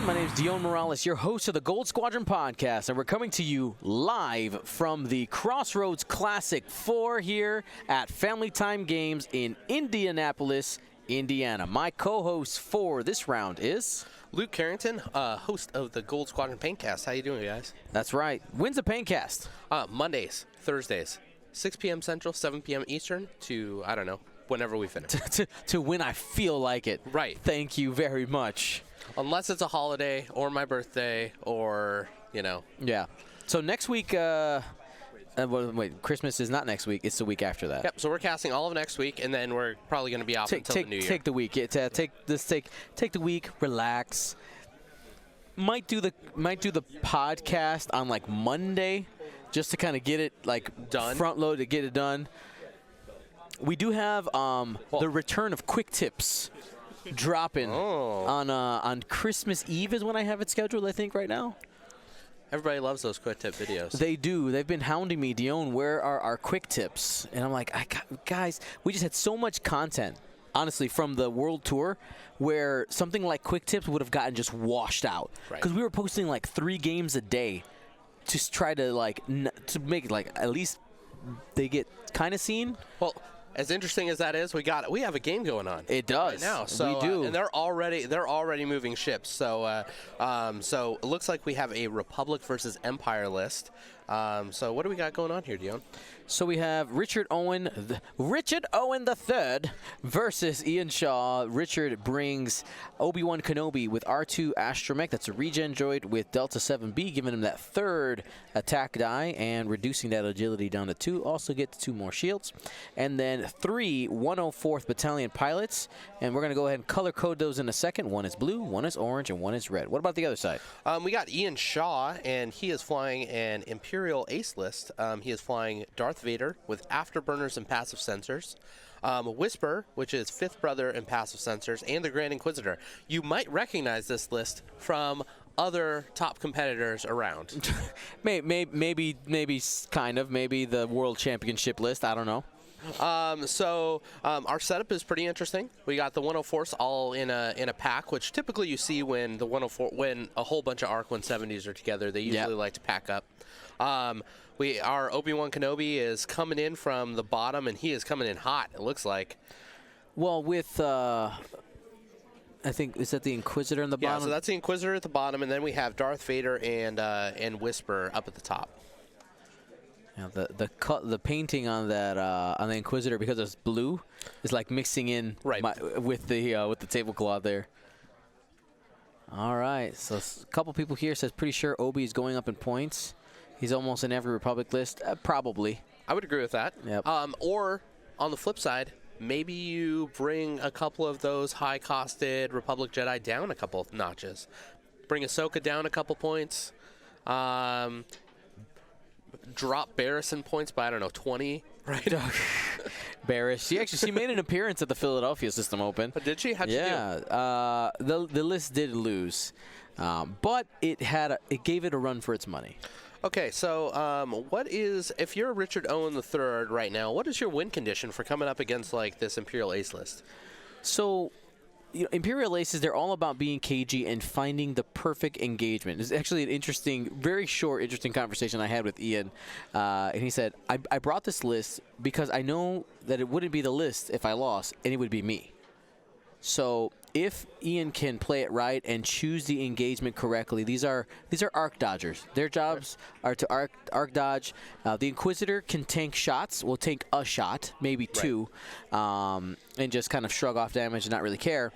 My name is Dion Morales, your host of the Gold Squadron podcast, and we're coming to you live from the Crossroads Classic 4 here at Family Time Games in Indianapolis, Indiana. My co-host for this round is Luke Carrington, host of the Gold Squadron Paintcast. How you doing, guys? That's right. When's the Paintcast? Mondays, Thursdays, 6 p.m. Central, 7 p.m. Eastern to, I don't know, whenever we finish. to when I feel like it. Right. Thank you very much. Unless it's a holiday or my birthday or, you know. Yeah. So next week, wait, Christmas is not next week. It's the week after that. Yep, so we're casting all of next week, and then we're probably going to be off until the new year. Take the week. Take the week, relax. Might do the podcast on like Monday, just to kind of get it like done, front load to get it done. We do have the return of Quick Tips dropping on Christmas Eve is when I have it scheduled. I think right now. Everybody loves those quick tip videos. They do. They've been hounding me, Dion, where are our quick tips? And I'm like, guys, we just had so much content, honestly, from the world tour where something like quick tips would have gotten just washed out. Because we were posting like 3 games a day to try to to make it like at least they get kind of seen. Well, as interesting as that is, we have a game going on. It does right now. So, we do, and they're already moving ships. So, so it looks like we have a Republic versus Empire list. So what do we got going on here, Dion? So we have Richard Owen III versus Ian Shaw. Richard brings Obi-Wan Kenobi with R2 Astromech. That's a regen droid with Delta 7B, giving him that 3rd attack die and reducing that agility down to 2. Also gets 2 more shields. And then 3 104th Battalion pilots. And we're going to go ahead and color code those in a second. One is blue, one is orange, and one is red. What about the other side? We got Ian Shaw, and he is flying an Imperial Ace list. He is flying Darth Vader with afterburners and passive sensors, Whisper, which is 5th brother and passive sensors, and the Grand Inquisitor. You might recognize this list from other top competitors around. maybe kind of. Maybe the World Championship list. I don't know. Our setup is pretty interesting. We got the 104s all in a pack, which typically you see when when a whole bunch of ARC 170s are together. They usually like to pack up. Our Obi-Wan Kenobi is coming in from the bottom, and he is coming in hot, it looks like. Well, with I think, is that the Inquisitor in the bottom? Yeah, so that's the Inquisitor at the bottom, and then we have Darth Vader and Whisper up at the top. Yeah, the painting on that on the Inquisitor, because it's blue, is like mixing in with the tablecloth there. All right, so a couple people here says pretty sure Obi is going up in points. He's almost in every Republic list. Probably. I would agree with that. Yep. Or on the flip side, maybe you bring a couple of those high-costed Republic Jedi down a couple of notches. Bring Ahsoka down a couple points. Drop Barris in points by, I don't know, 20, right? Barris. She made an appearance at the Philadelphia System Open. But did she? How'd she do? The list did lose, but it gave it a run for its money. Okay, so if you're Richard Owen III right now, what is your win condition for coming up against like this Imperial Ace list? So, Imperial Aces, they're all about being cagey and finding the perfect engagement. It's actually an very short, interesting conversation I had with Ian. And he said, I brought this list because I know that it wouldn't be the list if I lost, and it would be me. So if Ian can play it right and choose the engagement correctly, these are arc dodgers. Their jobs are to arc dodge. The Inquisitor can tank shots. Will tank a shot, maybe 2, and just kind of shrug off damage and not really care.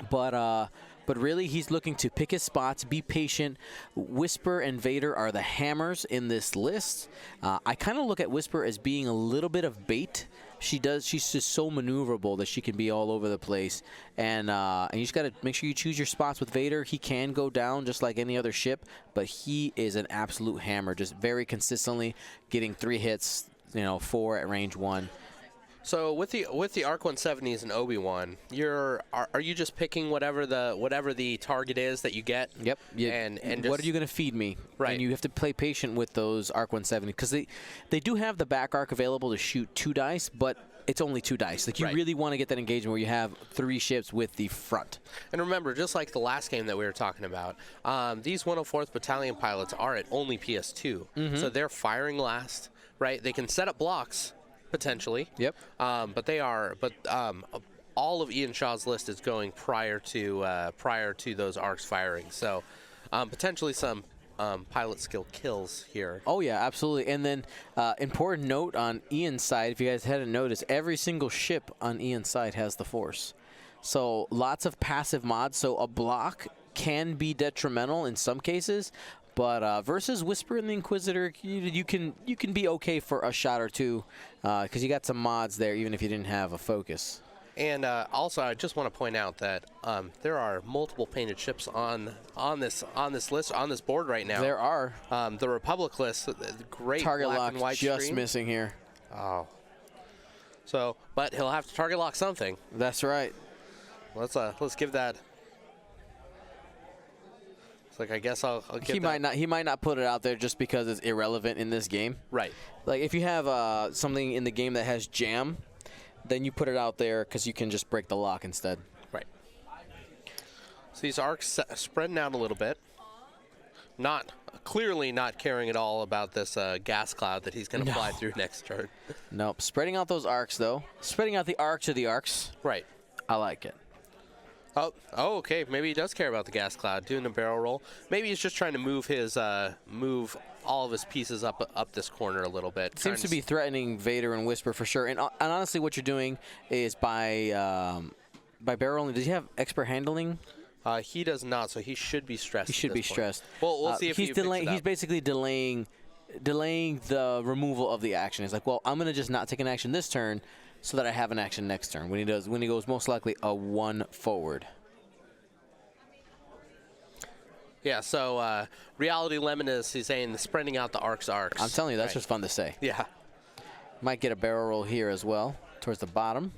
But really, he's looking to pick his spots, be patient. Whisper and Vader are the hammers in this list. I kind of look at Whisper as being a little bit of bait. She's just so maneuverable that she can be all over the place. And you just got to make sure you choose your spots with Vader. He can go down just like any other ship, but he is an absolute hammer, just very consistently getting 3 hits, 4 at range 1. So with the ARC 170s and Obi-Wan, are you just picking whatever the target is that you get? Yep. And what are you going to feed me? Right. And you have to play patient with those ARC 170 because they do have the back arc available to shoot 2 dice, but it's only 2 dice. Like, you really want to get that engagement where you have 3 ships with the front. And remember, just like the last game that we were talking about, these 104th Battalion pilots are at only PS2. So they're firing last, right? They can set up blocks, potentially. Yep. But all of Ian Shaw's list is going prior to those arcs firing. So potentially some pilot skill kills here. Oh, yeah, absolutely. And then important note on Ian's side, if you guys hadn't noticed, every single ship on Ian's side has the Force. So lots of passive mods. So a block can be detrimental in some cases, but versus Whisper and the Inquisitor, you can be okay for a shot or two because you got some mods there, even if you didn't have a focus. And also, I just want to point out that there are multiple painted ships on this list, on this board right now. There are. The Republic list, the great target black lock and white just screen. missing here. Oh. So, but he'll have to target lock something. That's right. Let's give that. It's like, I guess I'll get He might not put it out there just because it's irrelevant in this game. Right. Like, if you have something in the game that has jam, then you put it out there because you can just break the lock instead. Right. So these arcs spreading out a little bit. Clearly not caring at all about this gas cloud that he's going to fly through next turn. Nope. Spreading out those arcs, though. Spreading out the arcs of the arcs. Right. I like it. Oh, okay. Maybe he does care about the gas cloud, doing a barrel roll. Maybe he's just trying to move all of his pieces up this corner a little bit. Seems to be threatening Vader and Whisper for sure. And honestly, what you're doing is by barrel rolling. Does he have expert handling? He does not, so he should be stressed. He should be stressed. Well, we'll see if he's delaying. He's basically delaying the removal of the action. He's like, well, I'm gonna just not take an action this turn, so that I have an action next turn. When he goes most likely a 1 forward. Yeah. So Reality Lemon he's saying spreading out the arcs. I'm telling you, that's just fun to say. Yeah. Might get a barrel roll here as well towards the bottom.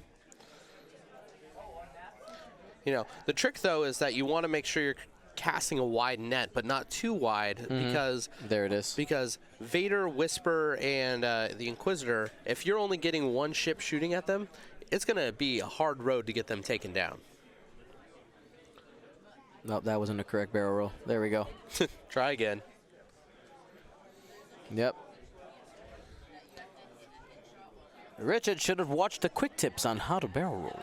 You know, the trick, though, is that you want to make sure you're casting a wide net, but not too wide, because there it is. Because Vader, Whisper, and the Inquisitor, if you're only getting one ship shooting at them, it's going to be a hard road to get them taken down. Nope, that wasn't a correct barrel roll. There we go. Try again. Yep. Richard should have watched the quick tips on how to barrel roll.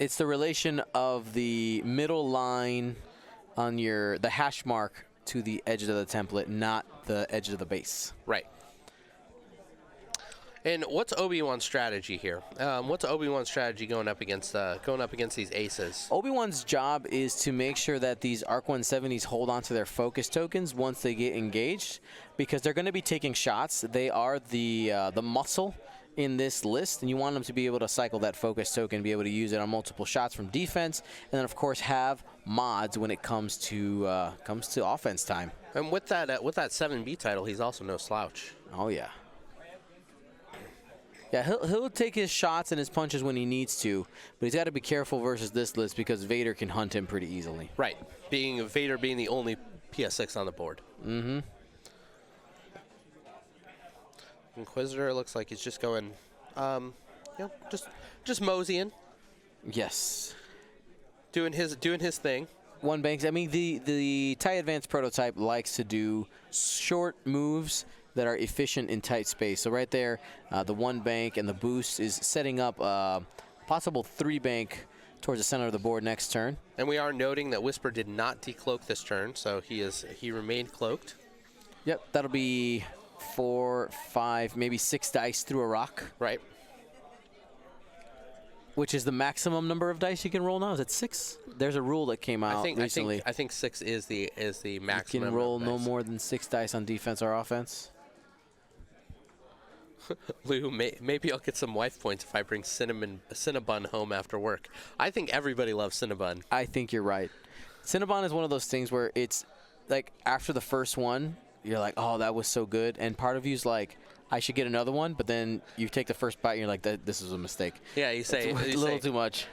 It's the relation of the middle line on the hash mark to the edge of the template, not the edge of the base. Right. And what's Obi-Wan's strategy here? What's Obi-Wan's strategy going up against these aces? Obi-Wan's job is to make sure that these Arc 170s hold on to their focus tokens once they get engaged, because they're going to be taking shots. They are the muscle in this list, and you want them to be able to cycle that focus token, be able to use it on multiple shots from defense, and then of course have mods when it comes to offense time. And with that 7B title, he's also no slouch. Oh yeah. Yeah, he'll take his shots and his punches when he needs to, but he's got to be careful versus this list because Vader can hunt him pretty easily. Right, Vader being the only PS6 on the board. Mm-hmm. Inquisitor looks like he's just going, just moseying. Yes. Doing his thing. One banks. I mean, the TIE Advanced prototype likes to do short moves that are efficient in tight space. So right there, the 1 bank and the boost is setting up a possible 3 bank towards the center of the board next turn. And we are noting that Whisper did not decloak this turn, so he remained cloaked. Yep, that'll be 4, 5, maybe 6 dice through a rock. Right. Which is the maximum number of dice you can roll now? Is it 6? There's a rule that came out recently. I think 6 is the maximum. You can roll no more than 6 dice on defense or offense. Lou, maybe I'll get some wife points if I bring Cinnabon home after work. I think everybody loves Cinnabon. I think you're right. Cinnabon is one of those things where it's like after the first one, you're like, oh, that was so good. And part of you's like, I should get another one. But then you take the first bite and you're like, this is a mistake. Yeah, you say it's a little too much.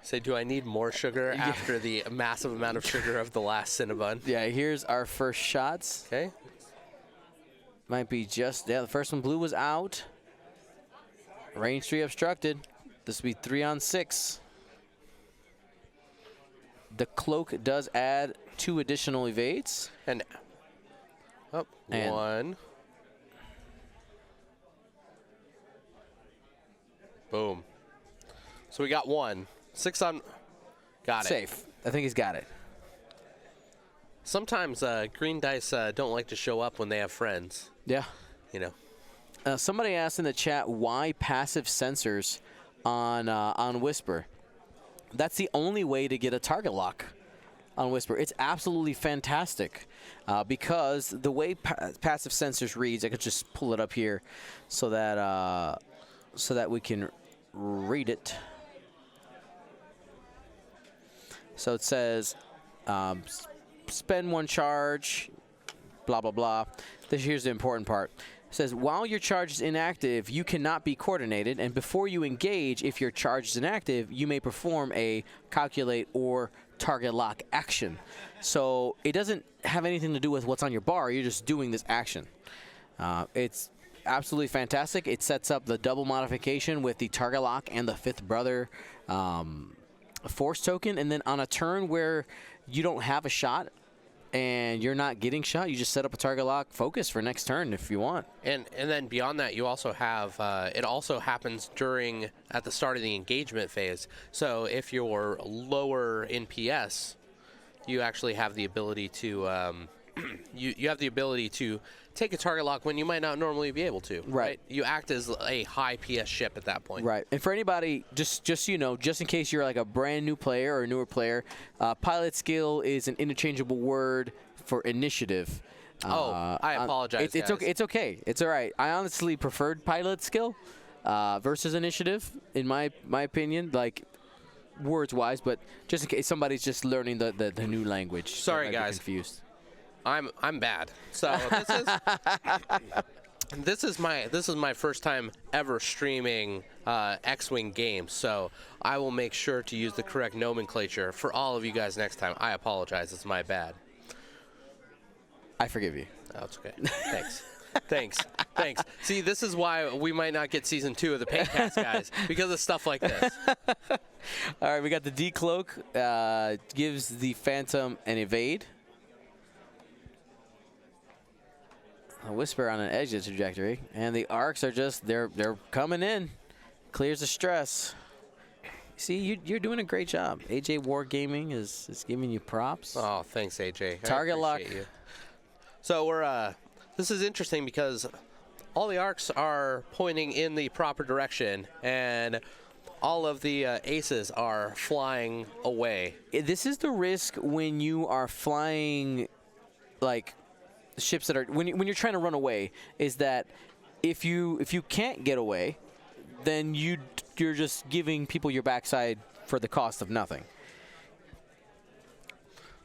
Say, do I need more sugar after the massive amount of sugar of the last Cinnabon? Yeah, here's our first shots. Okay. Might be just, yeah, the first one blue was out. Range 3 obstructed. This will be 3 on 6. The cloak does add 2 additional evades. And one. Boom. So we got 1. 6 on. Got it. Safe. I think he's got it. Sometimes green dice don't like to show up when they have friends. Yeah. You know. Somebody asked in the chat why passive sensors on Whisper. That's the only way to get a target lock on Whisper. It's absolutely fantastic because the way passive sensors reads, I could just pull it up here so that we can read it. So it says spend 1 charge, blah blah blah. Here's the important part. It says, while your charge is inactive, you cannot be coordinated, and before you engage, if your charge is inactive, you may perform a calculate or target lock action. So it doesn't have anything to do with what's on your bar. You're just doing this action. It's absolutely fantastic. It sets up the double modification with the target lock and the fifth brother force token, and then on a turn where you don't have a shot, and you're not getting shot, you just set up a target lock focus for next turn if you want. And then beyond that, you also have it also happens at the start of the engagement phase. So if you're lower in PS, you actually have the ability to you have the ability to take a target lock when you might not normally be able to. Right. You act as a high PS ship at that point. Right. And for anybody, just so you know, just in case you're like a brand new player or a newer player, pilot skill is an interchangeable word for initiative. I apologize. It's okay. It's okay. It's all right. I honestly preferred pilot skill versus initiative, in my opinion, like words wise. But just in case somebody's just learning the new language. Sorry, guys. Confused. I'm bad. So this is my first time ever streaming X-Wing games. So I will make sure to use the correct nomenclature for all of you guys next time. I apologize. It's my bad. I forgive you. Oh, it's okay. Thanks. Thanks. See, this is why we might not get season 2 of the Paintcast, guys, because of stuff like this. All right, we got the decloak. Gives the Phantom an evade. A Whisper on an exit trajectory, and the arcs are just they're coming in. Clears the stress. See, you're doing a great job. AJ Wargaming is giving you props. Oh, thanks, AJ. Target lock. You. So we're this is interesting because all the arcs are pointing in the proper direction, and all of the aces are flying away. This is the risk when you are flying, like ships that are when you're trying to run away, is that if you can't get away, then you're just giving people your backside for the cost of nothing.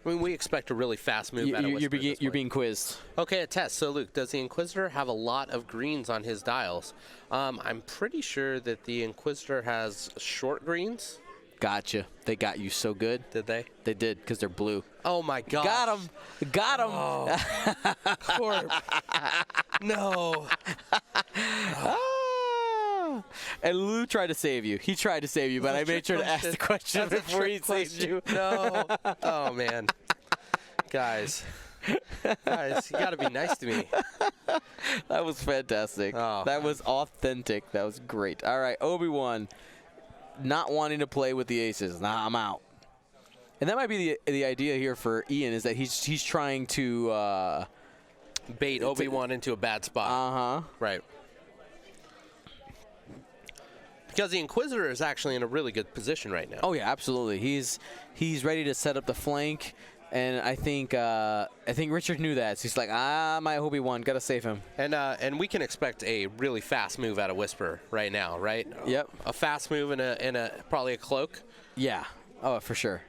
I mean, we expect a really fast move out of Whisper. You're being quizzed. Okay, a test. So, Luke, does the Inquisitor have a lot of greens on his dials? I'm pretty sure that the Inquisitor has short greens. Gotcha. They got you so good. Did they? They did, because they're blue. Oh, my God. Got him. Got him. Oh. Corp. No. And Lou tried to save you. He tried to save you, but I made sure to ask the question before he saved you. No. Oh, man. Guys, you got to be nice to me. That was fantastic. Oh, that was authentic. That was great. All right, Obi-Wan not wanting to play with the aces. Nah, I'm out. And that might be the idea here for Ian, is that he's trying to bait Obi-Wan into a bad spot. Uh-huh. Right. Because the Inquisitor is actually in a really good position right now. Oh yeah, absolutely. He's ready to set up the flank, and I think Richard knew that. So he's like, my Obi-Wan, gotta save him. And we can expect a really fast move out of Whisper right now, right? Yep. A fast move and a probably a cloak. Yeah. Oh, for sure.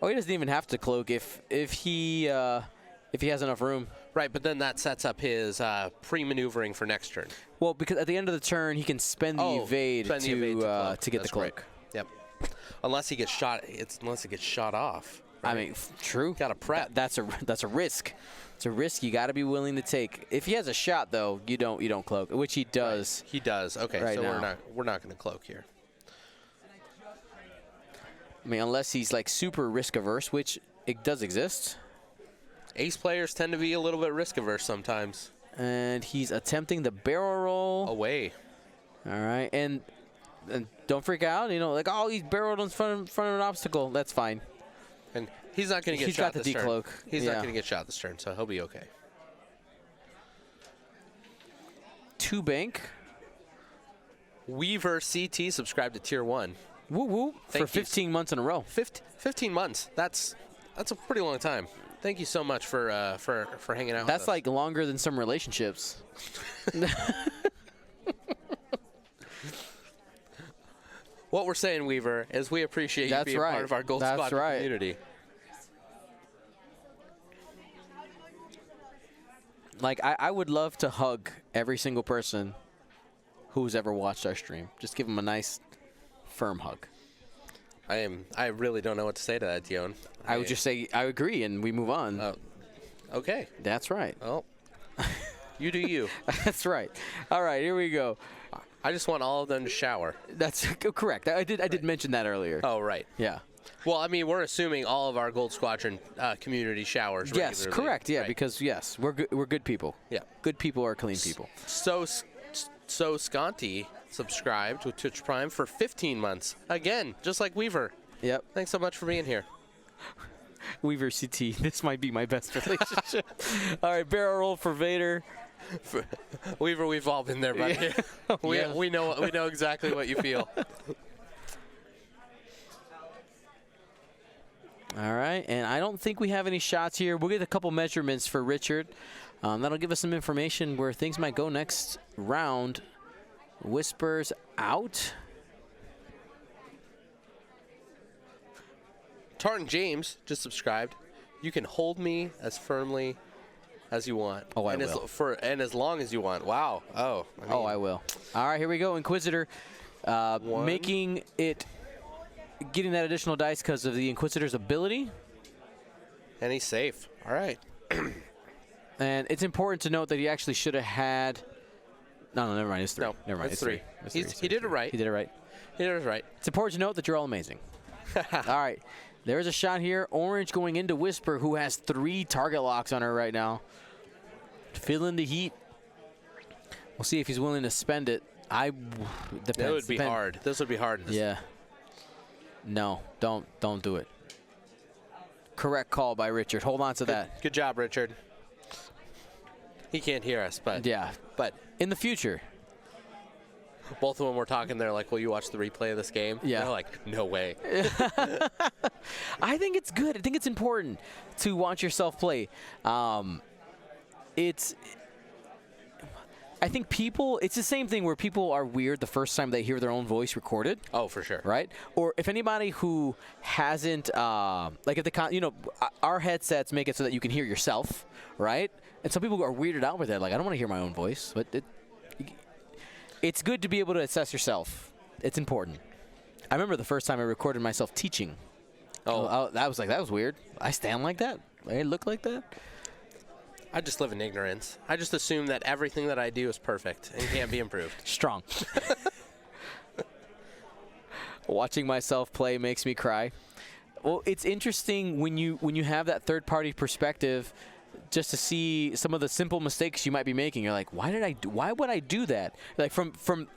Oh, he doesn't even have to cloak if he has enough room. Right, but then that sets up his pre-maneuvering for next turn. Well, because at the end of the turn, he can spend the evade to get the cloak. Right. Yep. Unless he gets shot. Unless it gets shot off. I mean, true. Got to prep. That's a risk. It's a risk you got to be willing to take. If he has a shot, though, you don't cloak, which he does. Right. He does. Okay, right so now. we're not going to cloak here. I mean, unless he's like super risk averse, which it does exist. Ace players tend to be a little bit risk averse sometimes. And he's attempting the barrel roll. Away. All right, and don't freak out. You know, like, oh, he's barreled in front of an obstacle. That's fine. And he's not going to get He's shot got this the turn. decloak. He's Yeah. not going to get shot this turn, so he'll be okay. 2 bank. Weaver CT subscribed to Tier 1. Woo woo. Thank For you. 15 months in a row. 15 months. That's a pretty long time. Thank you so much for hanging out with us. That's like longer than some relationships. What we're saying, Weaver, is we appreciate you being part of our Gold That's Squad right. community. Like, I would love to hug every single person who's ever watched our stream. Just give them a nice, firm hug. I really don't know what to say to that, Dion. I would just say I agree, and we move on. Okay. That's right. Well, you do you. That's right. All right, here we go. I just want all of them to shower. That's correct. I did mention that earlier. Oh, right. Yeah. Well, I mean, we're assuming all of our Gold Squadron community showers Yes, regularly. correct. Yeah, right? because yes, we're good people. Yeah. Good people are clean people. So Sconti subscribed with Twitch Prime for 15 months. Again, just like Weaver. Yep. Thanks so much for being here. Weaver CT. This might be my best relationship. All right, barrel roll for Vader. Weaver, we've all been there, buddy. Yeah. We know exactly what you feel. All right, and I don't think we have any shots here. We'll get a couple measurements for Richard. That'll give us some information where things might go next round. Whispers out. Tartan James just subscribed. You can hold me as firmly as you want. Oh, I and will. And as long as you want. Wow. Oh. I will. All right, here we go. Inquisitor making it, getting that additional dice because of the Inquisitor's ability. And he's safe. All right. And it's important to note that he actually should have had. No, never mind. It's 3. No, never mind. it's 3. He did it right. He did it right. He did it right. It's important to note that you're all amazing. All right. There's a shot here. Orange going into Whisper, who has 3 target locks on her right now. Feeling the heat. We'll see if he's willing to spend it. Depends. That would be hard. This would be hard. Yeah. No, don't do it. Correct call by Richard. Hold on to that. Good job, Richard. He can't hear us, but Yeah. But In the future. both of them were talking. They're like, "Will you watch the replay of this game?" Yeah. They're like, "No way." I think it's good. I think it's important to watch yourself play. I think it's the same thing where people are weird the first time they hear their own voice recorded. Oh, for sure. Right? Or if anybody who hasn't, like if our headsets make it so that you can hear yourself, right? And some people are weirded out with that. Like, I don't want to hear my own voice. But it's good to be able to assess yourself. It's important. I remember the first time I recorded myself teaching. That was weird. I stand like that? I look like that? I just live in ignorance. I just assume that everything that I do is perfect and can't be improved. Strong. Watching myself play makes me cry. Well, it's interesting when you have that third-party perspective, just to see some of the simple mistakes you might be making. You're like, why would I do that? Like from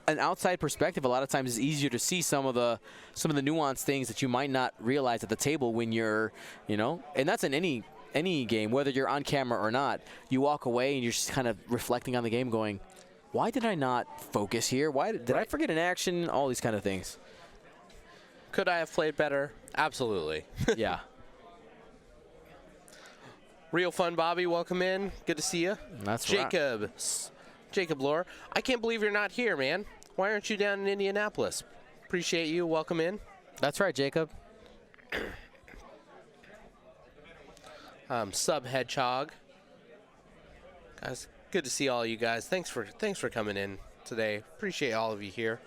an outside perspective, a lot of times it's easier to see some of the nuanced things that you might not realize at the table when you're, and that's in any game, whether you're on camera or not. You walk away and you're just kind of reflecting on the game going, why did I not focus here? Why did I forget an action? All these kind of things. Could I have played better? Absolutely. Yeah. Real Fun Bobby, welcome in. Good to see you. That's Jacob. right. Jacob Lohr. I can't believe you're not here, man. Why aren't you down in Indianapolis? Appreciate you. Welcome in. That's right, Jacob. Sub Hedgehog. Guys, good to see all you guys. Thanks for coming in today. Appreciate all of you here.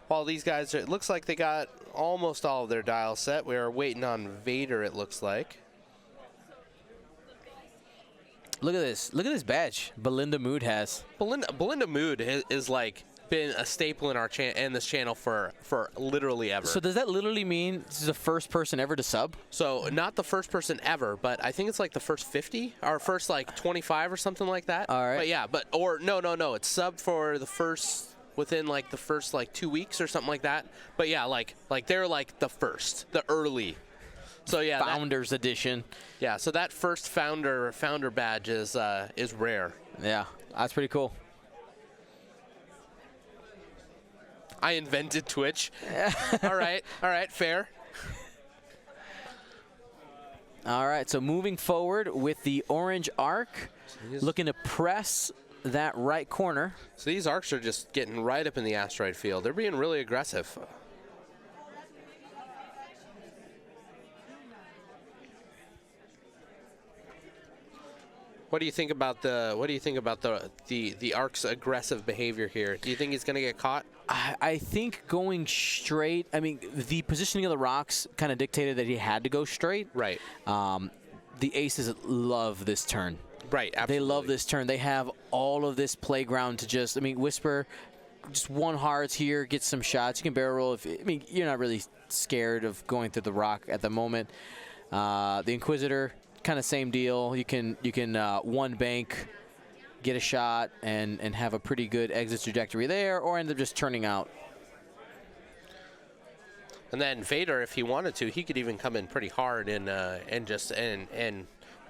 While these guys, it looks like they got almost all of their dials set. We are waiting on Vader, it looks like. Look at this. Look at this badge Belinda Mood has. Belinda Mood is like been a staple in our this channel for literally ever. So does that literally mean this is the first person ever to sub? So not the first person ever, but I think it's like the first 50 or first like 25 or something like that. All right. But yeah, no, it's sub for the first within like the first like 2 weeks or something like that. But yeah, like they're like the first, the early. So yeah, Founders edition. Yeah, so that first founder badge is rare. Yeah, that's pretty cool. I invented Twitch. All right, fair. All right, so moving forward with the orange arc, looking to press that right corner. So these arcs are just getting right up in the asteroid field. They're being really aggressive. What do you think about the arc's aggressive behavior here? Do you think he's going to get caught? I think going straight. I mean, the positioning of the rocks kind of dictated that he had to go straight. Right. The aces love this turn. Right. Absolutely. They love this turn. They have all of this playground to just. I mean, Whisper, just one hearts here, get some shots. You can barrel roll. You're not really scared of going through the rock at the moment. The Inquisitor, kind of same deal. You can one bank, get a shot, and have a pretty good exit trajectory there, or end up just turning out. And then Vader, if he wanted to, he could even come in pretty hard and just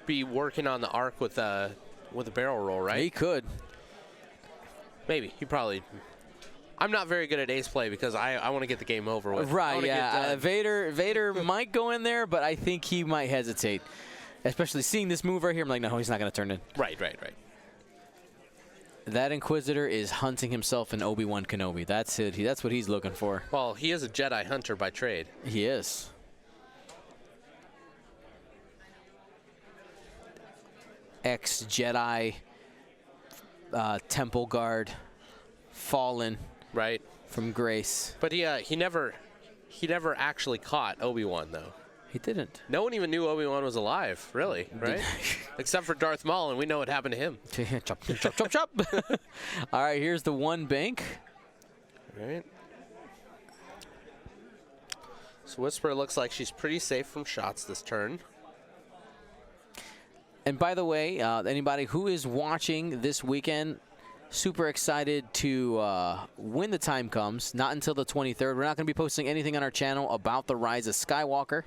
be working on the arc with a barrel roll, right? He could. Maybe. He probably. I'm not very good at ace play because I want to get the game over with. Right. Yeah. Vader might go in there, but I think he might hesitate. Especially seeing this move right here, I'm like, no, he's not going to turn in. Right. That Inquisitor is hunting himself in Obi-Wan Kenobi. That's it. That's what he's looking for. Well, he is a Jedi hunter by trade. He is. Ex-Jedi, Temple Guard, fallen. Right. From grace. But he never actually caught Obi-Wan, though. He didn't. No one even knew Obi-Wan was alive, really, right? Except for Darth Maul, and we know what happened to him. Chop, chop, chop, chop. All right, here's the one bank. All right. So Whisper looks like she's pretty safe from shots this turn. And by the way, anybody who is watching this weekend, super excited to when the time comes. Not until the 23rd. We're not going to be posting anything on our channel about the Rise of Skywalker.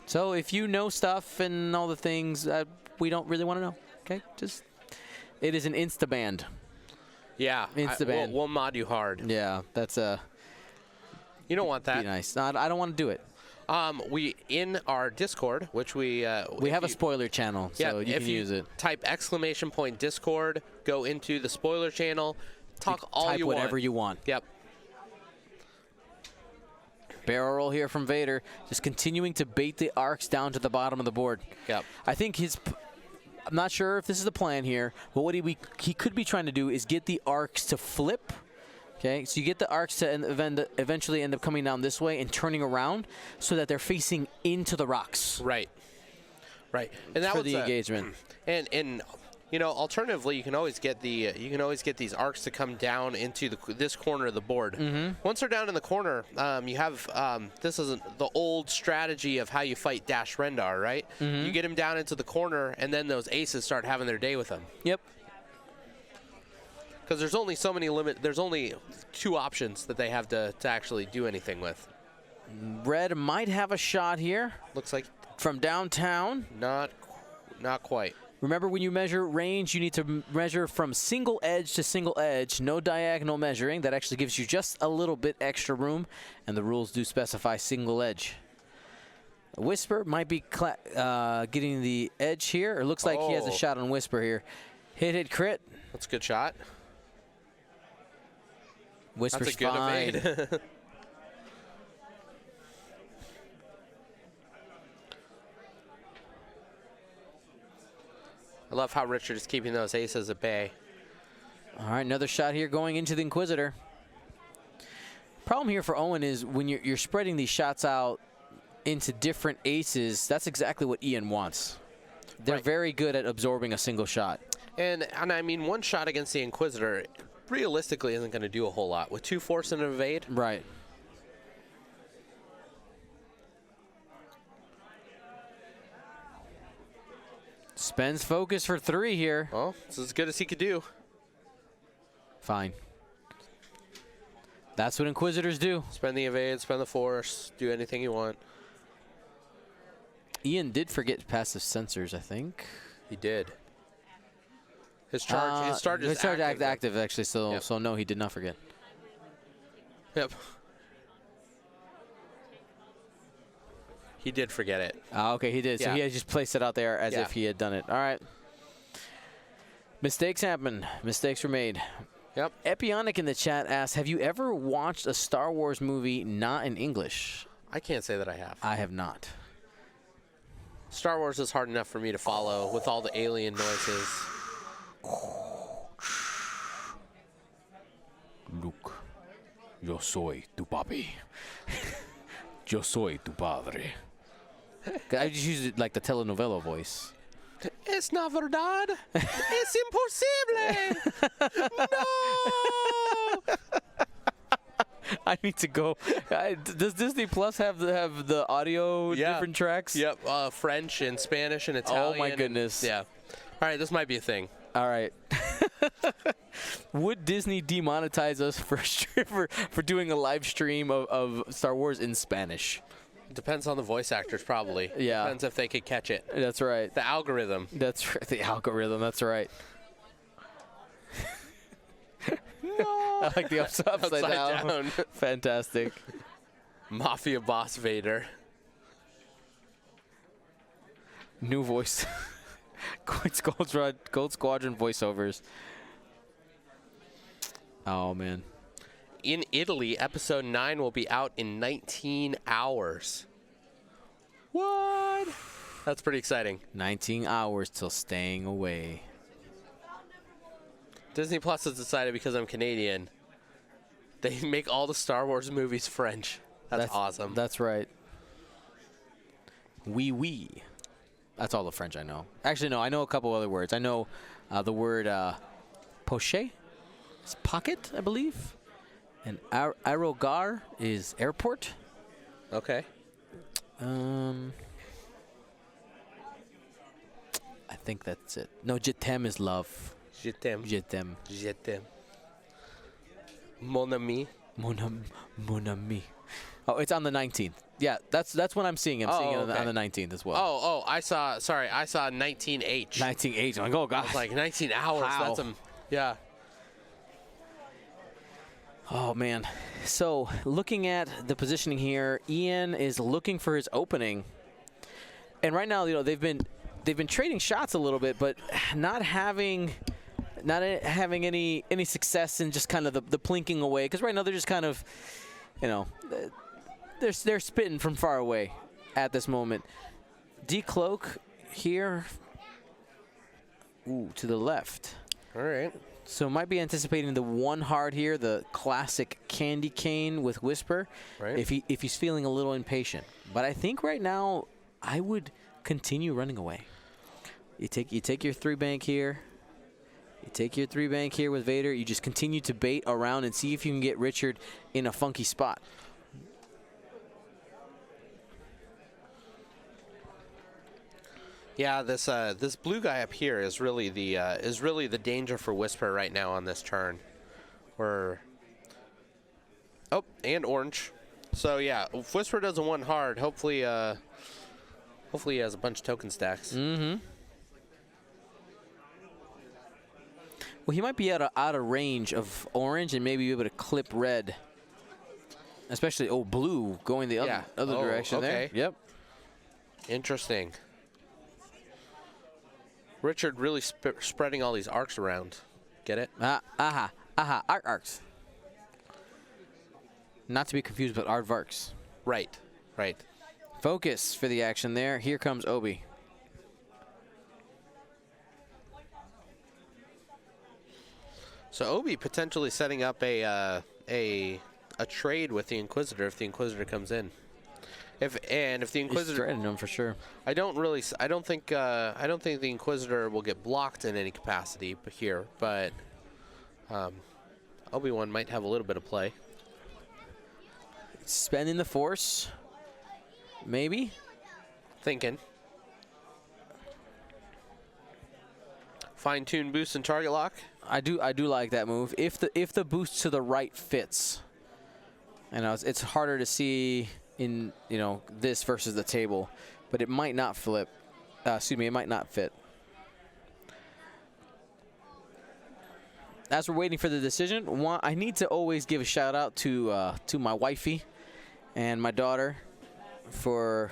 So if you know stuff and all the things we don't really want to know, okay? Just it is an insta band. Yeah, insta band. We'll mod you hard. Yeah, that's You don't want that. Be nice. No, I don't want to do it. We in our Discord, which we have a spoiler channel, so you can use it. Type ! Discord, go into the spoiler channel, talk all you want. Type whatever you want. Yep. Barrel roll here from Vader, just continuing to bait the arcs down to the bottom of the board. Yep. I think I'm not sure if this is the plan here, but what he could be trying to do is get the arcs to flip. Okay, so you get the arcs to eventually end up coming down this way and turning around so that they're facing into the rocks. Right. And that for was the engagement. And alternatively, you can always get these arcs to come down into this corner of the board. Mm-hmm. Once they're down in the corner, you have this is the old strategy of how you fight Dash Rendar, right? Mm-hmm. You get him down into the corner, and then those aces start having their day with him. Yep. Because there's only so many there's only 2 options that they have to actually do anything with. Red might have a shot here. Looks like from downtown. Not quite. Remember, when you measure range, you need to measure from single edge to single edge. No diagonal measuring. That actually gives you just a little bit extra room, and the rules do specify single edge. Whisper might be getting the edge here. It looks like he has a shot on Whisper here. Hit, crit. That's a good shot. Whisper's That's a good fine. evade. I love how Richard is keeping those aces at bay. All right, another shot here going into the Inquisitor. Problem here for Owen is when you're spreading these shots out into different aces, that's exactly what Ian wants. They're very good at absorbing a single shot. And I mean, one shot against the Inquisitor realistically isn't going to do a whole lot. With 2 force and an evade. Right. Spends focus for 3 here. Well, it's as good as he could do. Fine. That's what Inquisitors do. Spend the evade, spend the force, do anything you want. Ian did forget passive sensors, I think. He did. His charge is active actually, so Yep. so no, he did not forget. Yep. He did forget it. Okay, he did. So Yeah. he had just placed it out there as Yeah. if he had done it. All right. Mistakes happen. Mistakes were made. Yep. Epionic in the chat asks, have you ever watched a Star Wars movie not in English? I can't say that I have. I have not. Star Wars is hard enough for me to follow with all the alien noises. Luke, yo soy tu papi. Yo soy tu padre. I just used it like the telenovela voice. Es na verdad. Es imposible. No. I need to go. Does Disney Plus have the audio different tracks? Yep. French and Spanish and Italian. Oh my goodness. Yeah. All right, this might be a thing. All right. Would Disney demonetize us for doing a live stream of Star Wars in Spanish? Depends on the voice actors, probably. Yeah. Depends if they could catch it. That's right. The algorithm. That's right. The algorithm. That's right. No. I like the upside down. Fantastic. Mafia boss Vader. New voice. Gold Squadron voiceovers. Oh, man. In Italy, episode 9 will be out in 19 hours. What? That's pretty exciting. 19 hours till staying away. Disney Plus has decided because I'm Canadian, they make all the Star Wars movies French. That's awesome. That's right. Oui. That's all the French I know. Actually, no, I know a couple other words. I know the word poche. It's pocket, I believe. And aerogar is airport. Okay. I think that's it. No, je t'aime is love. Je t'aime. Je t'aime. Je t'aime. Mon ami. Mon ami. Oh, it's on the 19th. Yeah, that's what I'm seeing. I'm seeing it on the 19th as well. Oh, I saw 19H. 19H. I'm like, oh, God. It's like 19 hours. How? Yeah. Oh, man. So, looking at the positioning here, Ian is looking for his opening. And right now, they've been trading shots a little bit, but not having any success in just kind of the plinking away. Because right now they're just kind of, they're spitting from far away at this moment. Decloak here. Ooh, to the left. All right. So might be anticipating the one hard here, the classic candy cane with Whisper, right. if he's feeling a little impatient. But I think right now I would continue running away. You take your 3-bank here. You take your 3-bank here with Vader. You just continue to bait around and see if you can get Richard in a funky spot. Yeah, this blue guy up here is really the danger for Whisper right now on this turn. And orange. So yeah, if Whisper does a 1 hard, hopefully he has a bunch of token stacks. Mm-hmm. Well, he might be out of range of orange and maybe be able to clip red. Especially blue going the other direction there. Yep. Interesting. Richard really spreading all these arcs around. Get it? Arcs. Not to be confused with aardvarks. Right. Focus for the action there. Here comes Obi. So Obi potentially setting up a a trade with the Inquisitor if the Inquisitor comes in. If the He's Inquisitor, threatening him for sure. I don't think the Inquisitor will get blocked in any capacity here, but Obi-Wan might have a little bit of play. Spending the Force, maybe. Thinking. Fine-tune boost and target lock. I do like that move. If the boost to the right fits. You know, it's harder to see in, you know, this versus the table, but it might not flip. Excuse me, it might not fit. As we're waiting for the decision, I need to always give a shout out to my wifey and my daughter for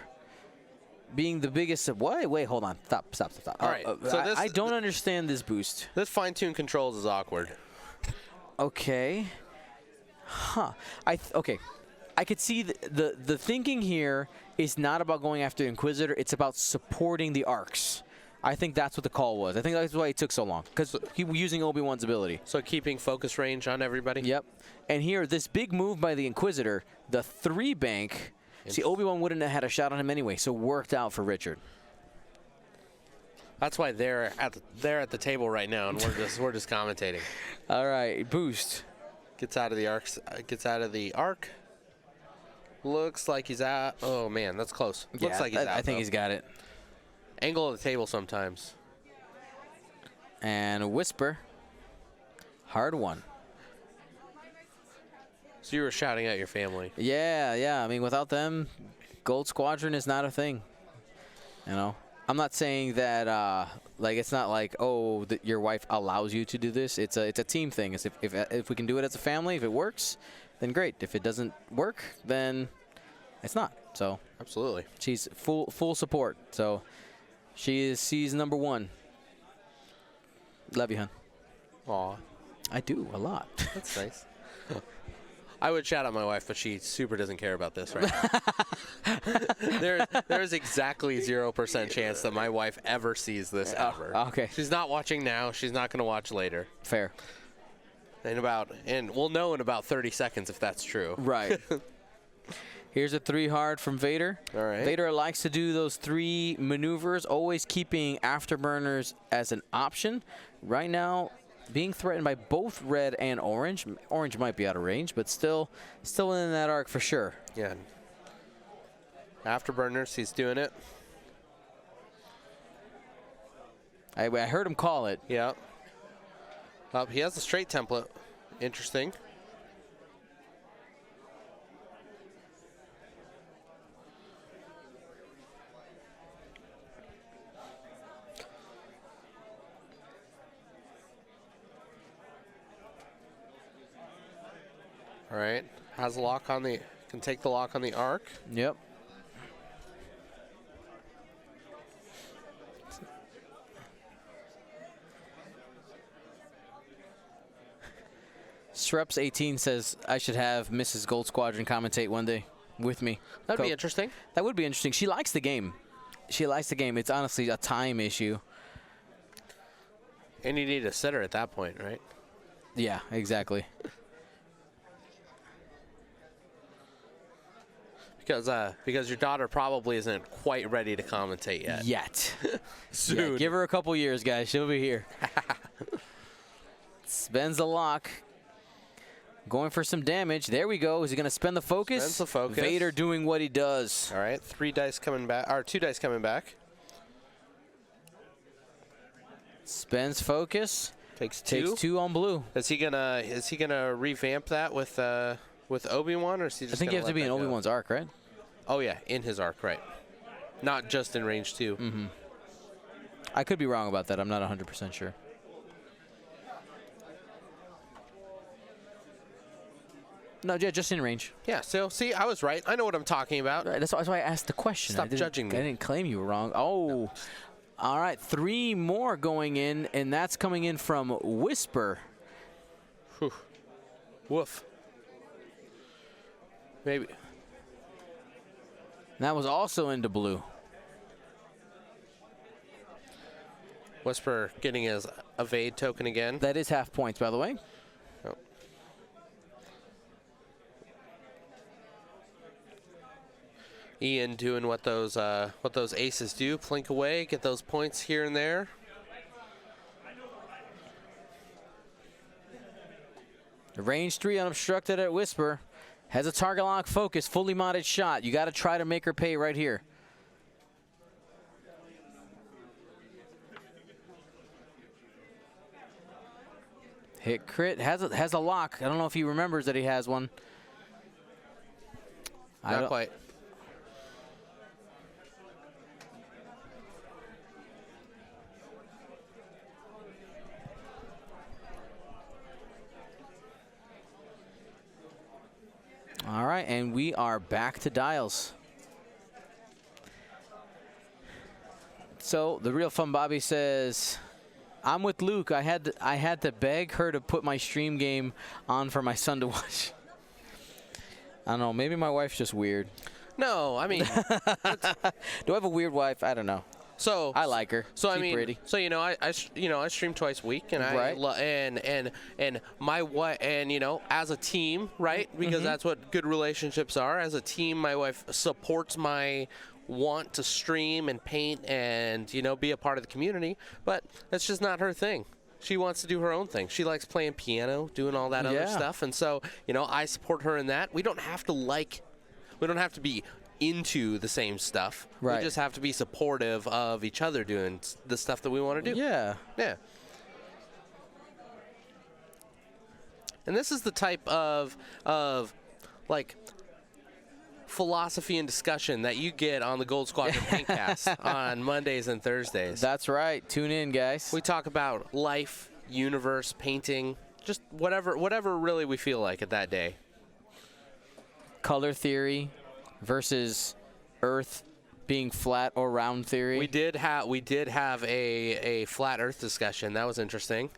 being the biggest. Wait, hold on. Stop. All right. So I don't understand this boost. This fine-tune controls is awkward. Okay. Huh. Okay. I could see the thinking here is not about going after Inquisitor. It's about supporting the arcs. I think that's what the call was. I think that's why it took so long, because he was using Obi-Wan's ability. So keeping focus range on everybody? Yep. And here, this big move by the Inquisitor, the 3-bank. See, Obi-Wan wouldn't have had a shot on him anyway, so worked out for Richard. That's why they're at the table right now, and we're just commentating. All right, boost. Gets out of the arc. Gets out of the arc. Looks like he's out. Oh man, that's close. Yeah, Looks like he's out. I think he's got it. Angle of the table sometimes. And Whisper. Hard one. So you were shouting at your family. Yeah. I mean, without them, Gold Squadron is not a thing. You know, I'm not saying that like it's not like, oh, your wife allows you to do this. It's a team thing. It's if we can do it as a family, if it works, then great. If it doesn't work, then it's not. So absolutely, she's full support. So she's number one. Love you, hon. Aw, I do a lot. That's nice. I would shout at my wife, but she super doesn't care about this right now. There's exactly 0% chance that my wife ever sees this ever. Okay. She's not watching now. She's not going to watch later. Fair. And we'll know in about 30 seconds if that's true. Right. Here's a 3 hard from Vader. All right. Vader likes to do those 3 maneuvers, always keeping afterburners as an option. Right now, being threatened by both red and orange. Orange might be out of range, but still in that arc for sure. Yeah. Afterburners, he's doing it. I heard him call it. Yeah. He has the straight template. Interesting. All right. Has a lock on the, can take the lock on the arc. Yep. Sreps18 says I should have Mrs. Gold Squadron commentate one day with me. That'd be interesting. That would be interesting. She likes the game. It's honestly a time issue. And you need a sitter at that point, right? Yeah, exactly. Because your daughter probably isn't quite ready to commentate yet. Soon. Yeah, give her a couple years, guys. She'll be here. Spends the lock. Going for some damage. There we go. Is he going to spend the focus? Spends the focus. Vader doing what he does. All right. 2 dice coming back. Spends focus. Takes 2. Takes 2 on blue. Is he gonna revamp that with Obi-Wan, or is he just? I think you have to be in Obi-Wan's arc, right? Oh yeah, in his arc, right? Not just in range 2. Mm-hmm. I could be wrong about that. I'm not 100% sure. No, yeah, just in range. Yeah, so see, I was right. I know what I'm talking about. Right, that's why I asked the question. Stop judging me. I didn't claim you were wrong. Oh, no. All right, 3 more going in, and that's coming in from Whisper. Whew. Woof. Maybe. That was also into blue. Whisper getting his evade token again. That is half points, by the way. Oh. Ian doing what those aces do, plink away, get those points here and there. Range 3 unobstructed at Whisper. Has a target lock focus, fully modded shot. You got to try to make her pay right here. Hit crit, has a lock. I don't know if he remembers that he has one. Not quite. All right, and we are back to dials. So the real fun Bobby says, I'm with Luke. I had to beg her to put my stream game on for my son to watch. I don't know. Maybe my wife's just weird. No, I mean, do I have a weird wife? I don't know. So I like her. So She's I mean, pretty. so I stream twice a week, and Right. and my wife, and as a team, right? Because that's what good relationships are. As a team, my wife supports my want to stream and paint and be a part of the community, but that's just not her thing. She wants to do her own thing. She likes playing piano, doing all that other stuff, and so I support her in that. We don't have to be into the same stuff. Right. We just have to be supportive of each other doing the stuff that we want to do. Yeah. Yeah. And this is the type of like philosophy and discussion that you get on the Gold Squadron Paintcast on Mondays and Thursdays. That's right. Tune in, guys. We talk about life, universe, painting, just whatever really we feel like at that day. Color theory versus Earth being flat or round theory. We did have a flat Earth discussion. That was interesting.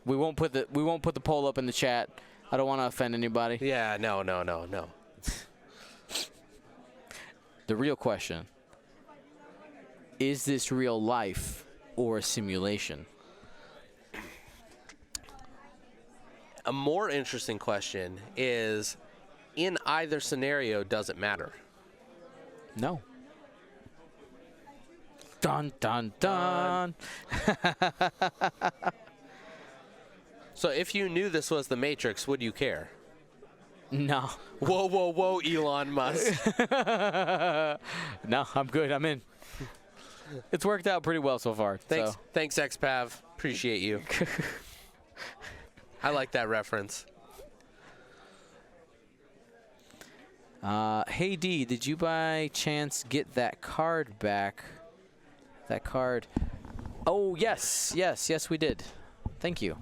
We won't put the poll up in the chat. I don't want to offend anybody. Yeah, no. The real question: is this real life or a simulation? A more interesting question is, in either scenario, does it matter? No. Dun, dun, dun. So if you knew this was the Matrix, would you care? No. Whoa, Elon Musk. No, I'm good. I'm in. It's worked out pretty well so far. Thanks, XPav. Appreciate you. I like that reference. Hey, D, did you by chance get that card back? That card. Oh, yes, we did. Thank you.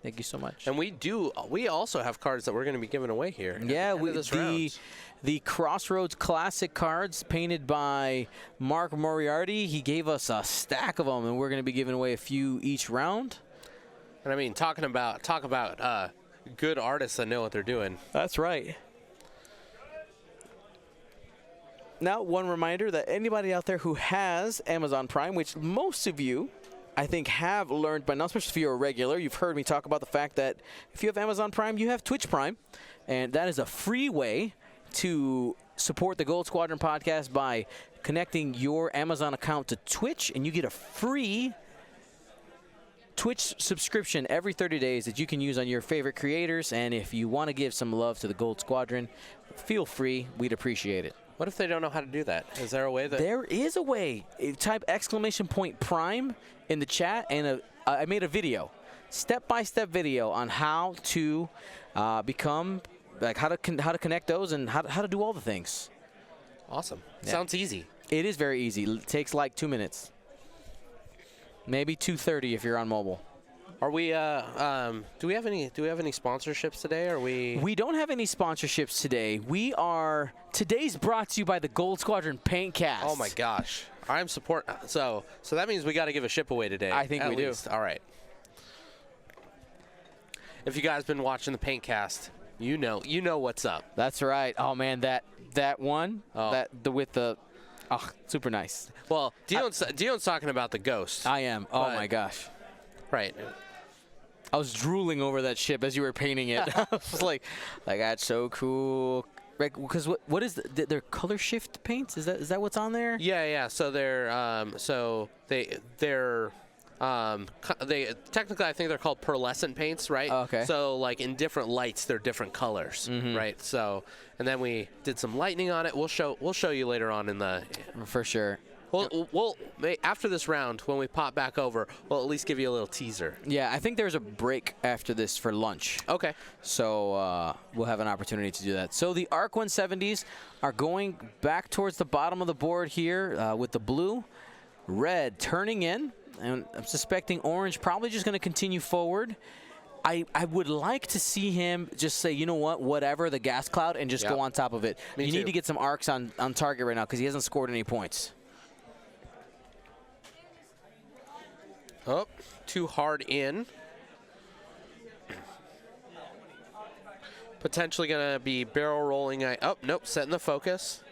Thank you so much. And we also have cards that we're going to be giving away here. Yeah, the Crossroads Classic cards painted by Mark Moriarty. He gave us a stack of them, and we're going to be giving away a few each round. And I mean, talk about good artists that know what they're doing. That's right. Now, one reminder that anybody out there who has Amazon Prime, which most of you, I think, have learned by now, especially if you're a regular, you've heard me talk about the fact that if you have Amazon Prime, you have Twitch Prime, and that is a free way to support the Gold Squadron podcast by connecting your Amazon account to Twitch, and you get a free Twitch subscription every 30 days that you can use on your favorite creators. And if you want to give some love to the Gold Squadron, feel free. We'd appreciate it. What if they don't know how to do that? Is there a way that... There is a way. Type !Prime in the chat, and I made a video, step-by-step video on how to become, like how to connect those and how to do all the things. Awesome. Yeah. Sounds easy. It is very easy. It takes like 2 minutes. Maybe 2:30 if you're on mobile. Are we? Do we have any sponsorships today? Are we? We don't have any sponsorships today. Today's brought to you by the Gold Squadron Paintcast. Oh my gosh, I'm support. So that means we got to give a ship away today. I think we do. All right. If you guys been watching the Paintcast, you know what's up. That's right. Oh man, that one, super nice. Well, Dion's talking about the ghost. I am. Oh my gosh. Right. I was drooling over that ship as you were painting it. I was like, that's so cool. Right, because what is they're color shift paints? Is that what's on there? Yeah. So they technically I think they're called pearlescent paints, right? Oh, okay. So like in different lights, they're different colors, right? So and then we did some lightning on it. We'll show you later on in the. For sure. We'll after this round when we pop back over, we'll at least give you a little teaser. Yeah, I think there's a break after this for lunch. Okay. So we'll have an opportunity to do that. So the ARC 170s are going back towards the bottom of the board here with the blue. Red turning in, and I'm suspecting orange probably just going to continue forward. I would like to see him just say, you know what, whatever, the gas cloud, and just go on top of it. You need to get some arcs on target right now because he hasn't scored any points. Oh, too hard in. Potentially going to be barrel rolling. Oh, nope, setting the focus.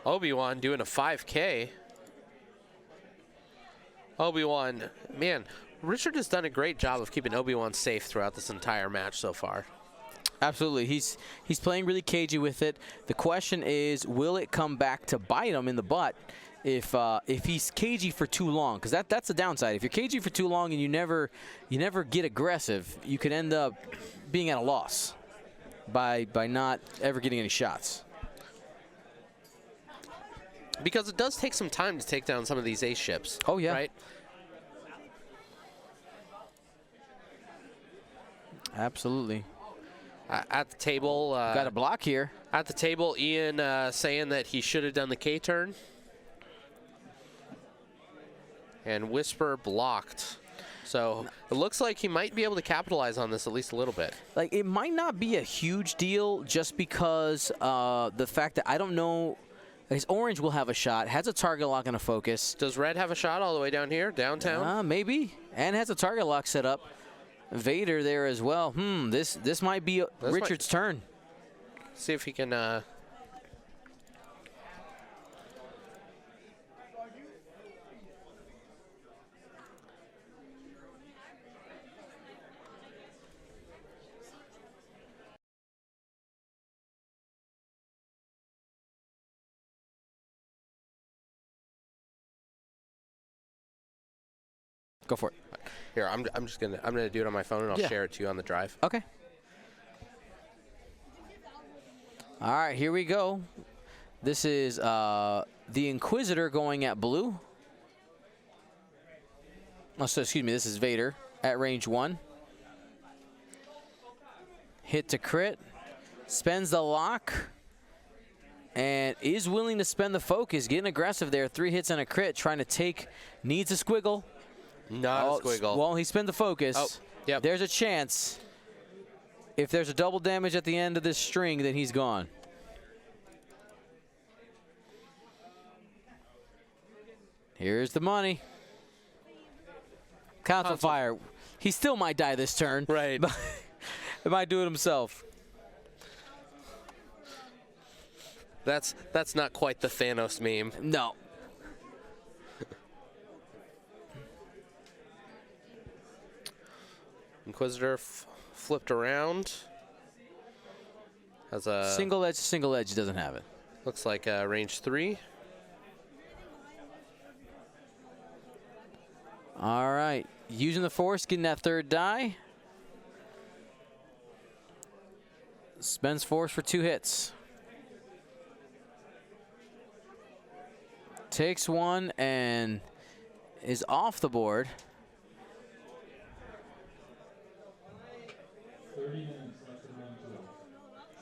Obi-Wan doing a 5K. Obi-Wan, man, Richard has done a great job of keeping Obi-Wan safe throughout this entire match so far. Absolutely. He's playing really cagey with it. The question is, will it come back to bite him in the butt if he's cagey for too long? Because that's the downside. If you're cagey for too long and you never get aggressive, you could end up being at a loss by not ever getting any shots. Because it does take some time to take down some of these ace ships. Oh, yeah. Right? Absolutely. At the table. Got a block here. At the table, Ian saying that he should have done the K turn. And Whisper blocked. So it looks like he might be able to capitalize on this at least a little bit. Like, it might not be a huge deal just because the fact that I don't know. His orange will have a shot, has a target lock and a focus. Does red have a shot all the way down here, downtown? Maybe, and has a target lock set up. Vader there as well. This might be Richard's turn. See if he can. Go for it. Here, I'm gonna do it on my phone and I'll share it to you on the drive. Okay. All right, here we go. This is the Inquisitor going at blue. Oh, so excuse me. This is Vader at range 1. Hit to crit. Spends the lock. And is willing to spend the focus. Getting aggressive there. 3 hits and a crit. Trying to take. Needs a squiggle. Not a squiggle. Well, he spent the focus. Oh, yep. There's a chance. If there's a double damage at the end of this string, then he's gone. Here's the money. Council fire. He still might die this turn. Right. But he might do it himself. That's not quite the Thanos meme. No. Inquisitor flipped around. Has a single edge doesn't have it. Looks like range 3. All right. Using the Force, getting that 3rd die. Spends Force for 2 hits. Takes 1 and is off the board. 30 minutes left in round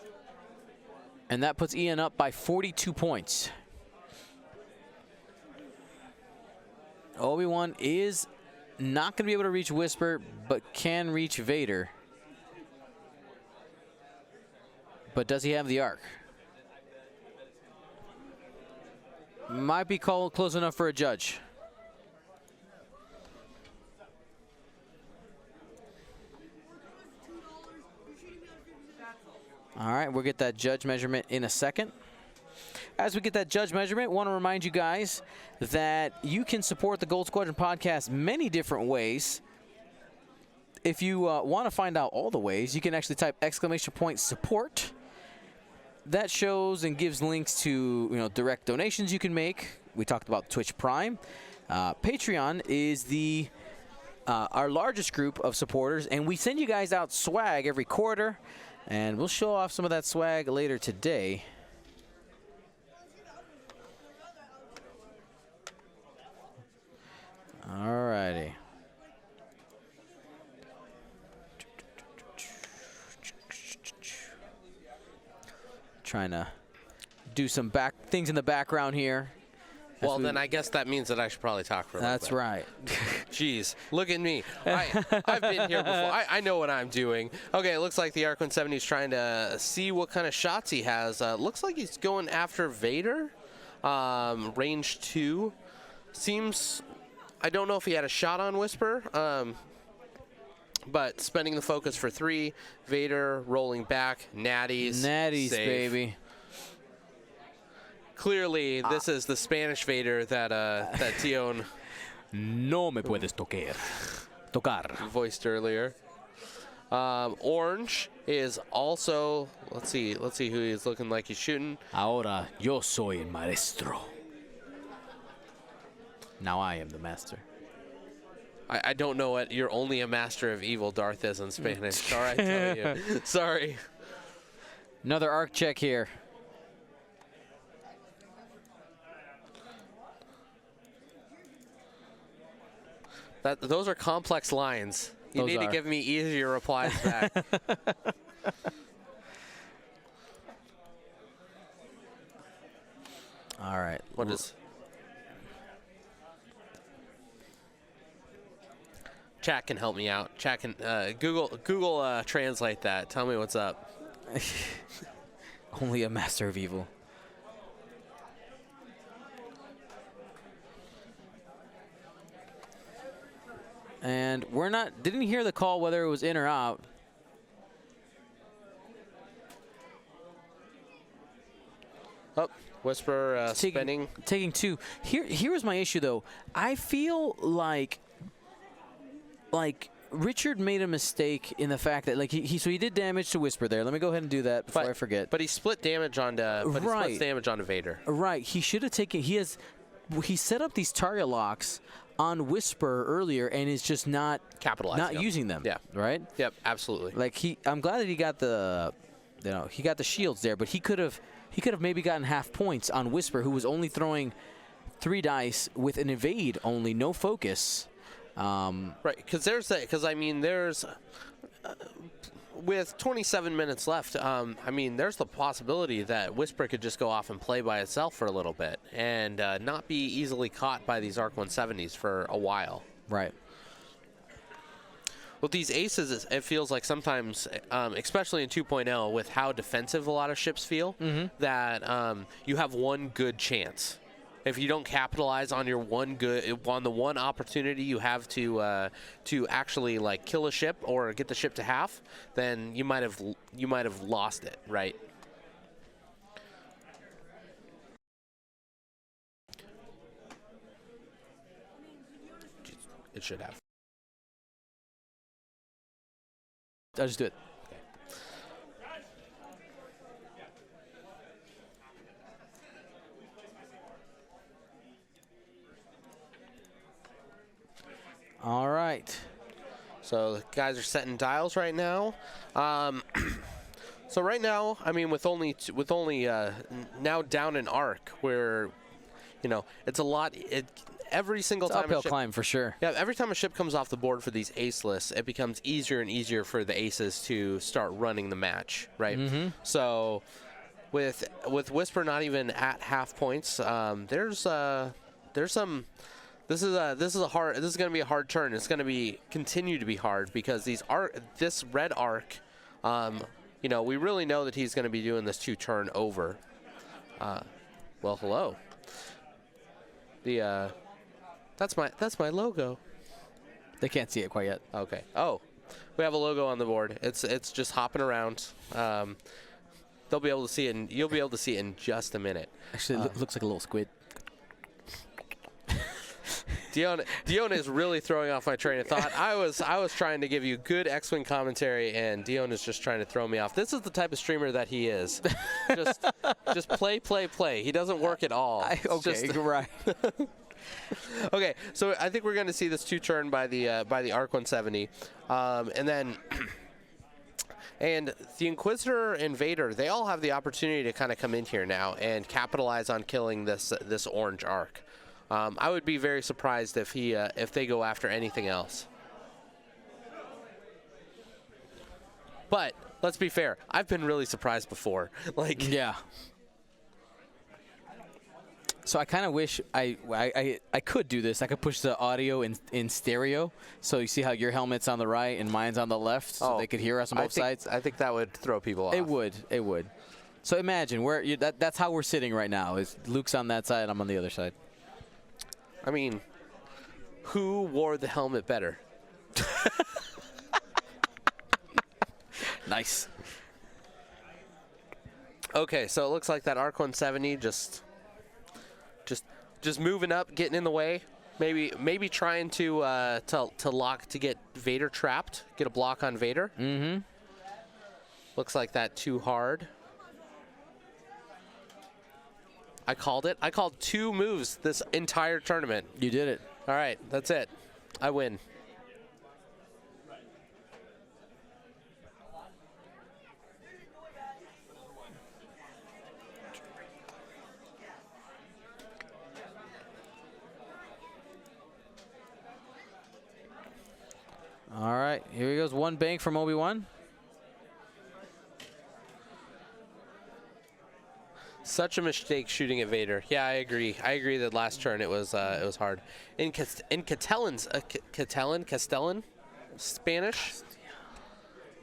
2. And that puts Ian up by 42 points. Obi-Wan is not going to be able to reach Whisper, but can reach Vader. But does he have the arc? Might be close enough for a judge. All right, we'll get that judge measurement in a second. as we get that judge measurement, want to remind you guys that you can support the Gold Squadron podcast many different ways. If you want to find out all the ways, you can actually type !support. That shows and gives links to direct donations you can make. We talked about Twitch Prime. Patreon is our largest group of supporters, and we send you guys out swag every quarter, and we'll show off some of that swag later today. Alrighty. Trying to do some things in the background here. Well, then I guess that means that I should probably talk for a little bit. That's right. Jeez, look at me. I've been here before. I know what I'm doing. Okay, it looks like the Arc 170 is trying to see what kind of shots he has. Looks like he's going after Vader. Range 2. Seems... I don't know if he had a shot on Whisper. But spending the focus for 3. Vader rolling back. Natties. Natties, safe. baby. Clearly, this is the Spanish Vader that Tion No me puedes tocar. voiced earlier. Orange is also, let's see who he's looking like he's shooting. Ahora yo soy el maestro. Now I am the master. I don't know what you're only a master of evil Darth is in Spanish. Sorry, I tell you. Sorry. Another arc check here. Those are complex lines. You Those need are. to give me easier replies back. All right. What is? Chat can help me out. Chat can Google translate that. Tell me what's up. Only a master of evil. And didn't hear the call whether it was in or out. Oh, Whisper spinning. Taking 2. Here was my issue though. I feel like Richard made a mistake in the fact that he did damage to Whisper there. Let me go ahead and do that before I forget. But he split damage onto he splits damage onto Vader. Right. He should have taken he set up these target locks on Whisper earlier and is just not capitalizing using them. Yeah. Right? Yep, absolutely. I'm glad that he got the shields there, but he could have maybe gotten half points on Whisper, who was only throwing 3 dice with an evade only, no focus. Right, because I mean there's with 27 minutes left, I mean there's the possibility that Whisper could just go off and play by itself for a little bit and not be easily caught by these Arc 170s for a while. Right. With these aces, it feels like sometimes, especially in 2.0, with how defensive a lot of ships feel, that you have one good chance. If you don't capitalize on the one opportunity you have to actually kill a ship or get the ship to half, then you might have lost it, right? It should have. I'll just do it. All right. So the guys are setting dials right now. So right now, I mean, with only now down an arc where, it's a lot. Every single time uphill climb for sure. Yeah, every time a ship comes off the board for these ace lists, it becomes easier and easier for the aces to start running the match, right? So with Whisper not even at half points, there's some. This is going to be a hard turn. It's going to continue to be hard because this red arc, we really know that he's going to be doing this 2-turn over. Well, hello. That's my logo. They can't see it quite yet. Okay. Oh, we have a logo on the board. It's just hopping around. they'll be able to see it, and you'll be able to see it in just a minute. Actually, it looks like a little squid. Dion is really throwing off my train of thought. I was trying to give you good X-Wing commentary, and Dion is just trying to throw me off. This is the type of streamer that he is. just play. He doesn't work at all. Right. Okay, so I think we're going to see this 2-turn by the Arc 170, and then. And the Inquisitor and Vader, they all have the opportunity to kind of come in here now and capitalize on killing this orange arc. I would be very surprised if they go after anything else. But let's be fair, I've been really surprised before. Yeah. So I kind of wish I could do this. I could push the audio in stereo, so you see how your helmet's on the right and mine's on the left, so they could hear us on both sides. I think that would throw people off. It would. So imagine that's how we're sitting right now. Is Luke's on that side, I'm on the other side. I mean, who wore the helmet better? Nice. Okay, so it looks like that Arc 170 just moving up, getting in the way. Maybe trying to lock to get Vader trapped, get a block on Vader. Mm-hmm. Looks like that too hard. I called it. I called 2 moves this entire tournament. You did it. All right, that's it. I win. All right, here he goes. One bank from Obi-Wan. Such a mistake shooting at Vader. Yeah, I agree. I agree that last turn it was hard. In Castellan Spanish.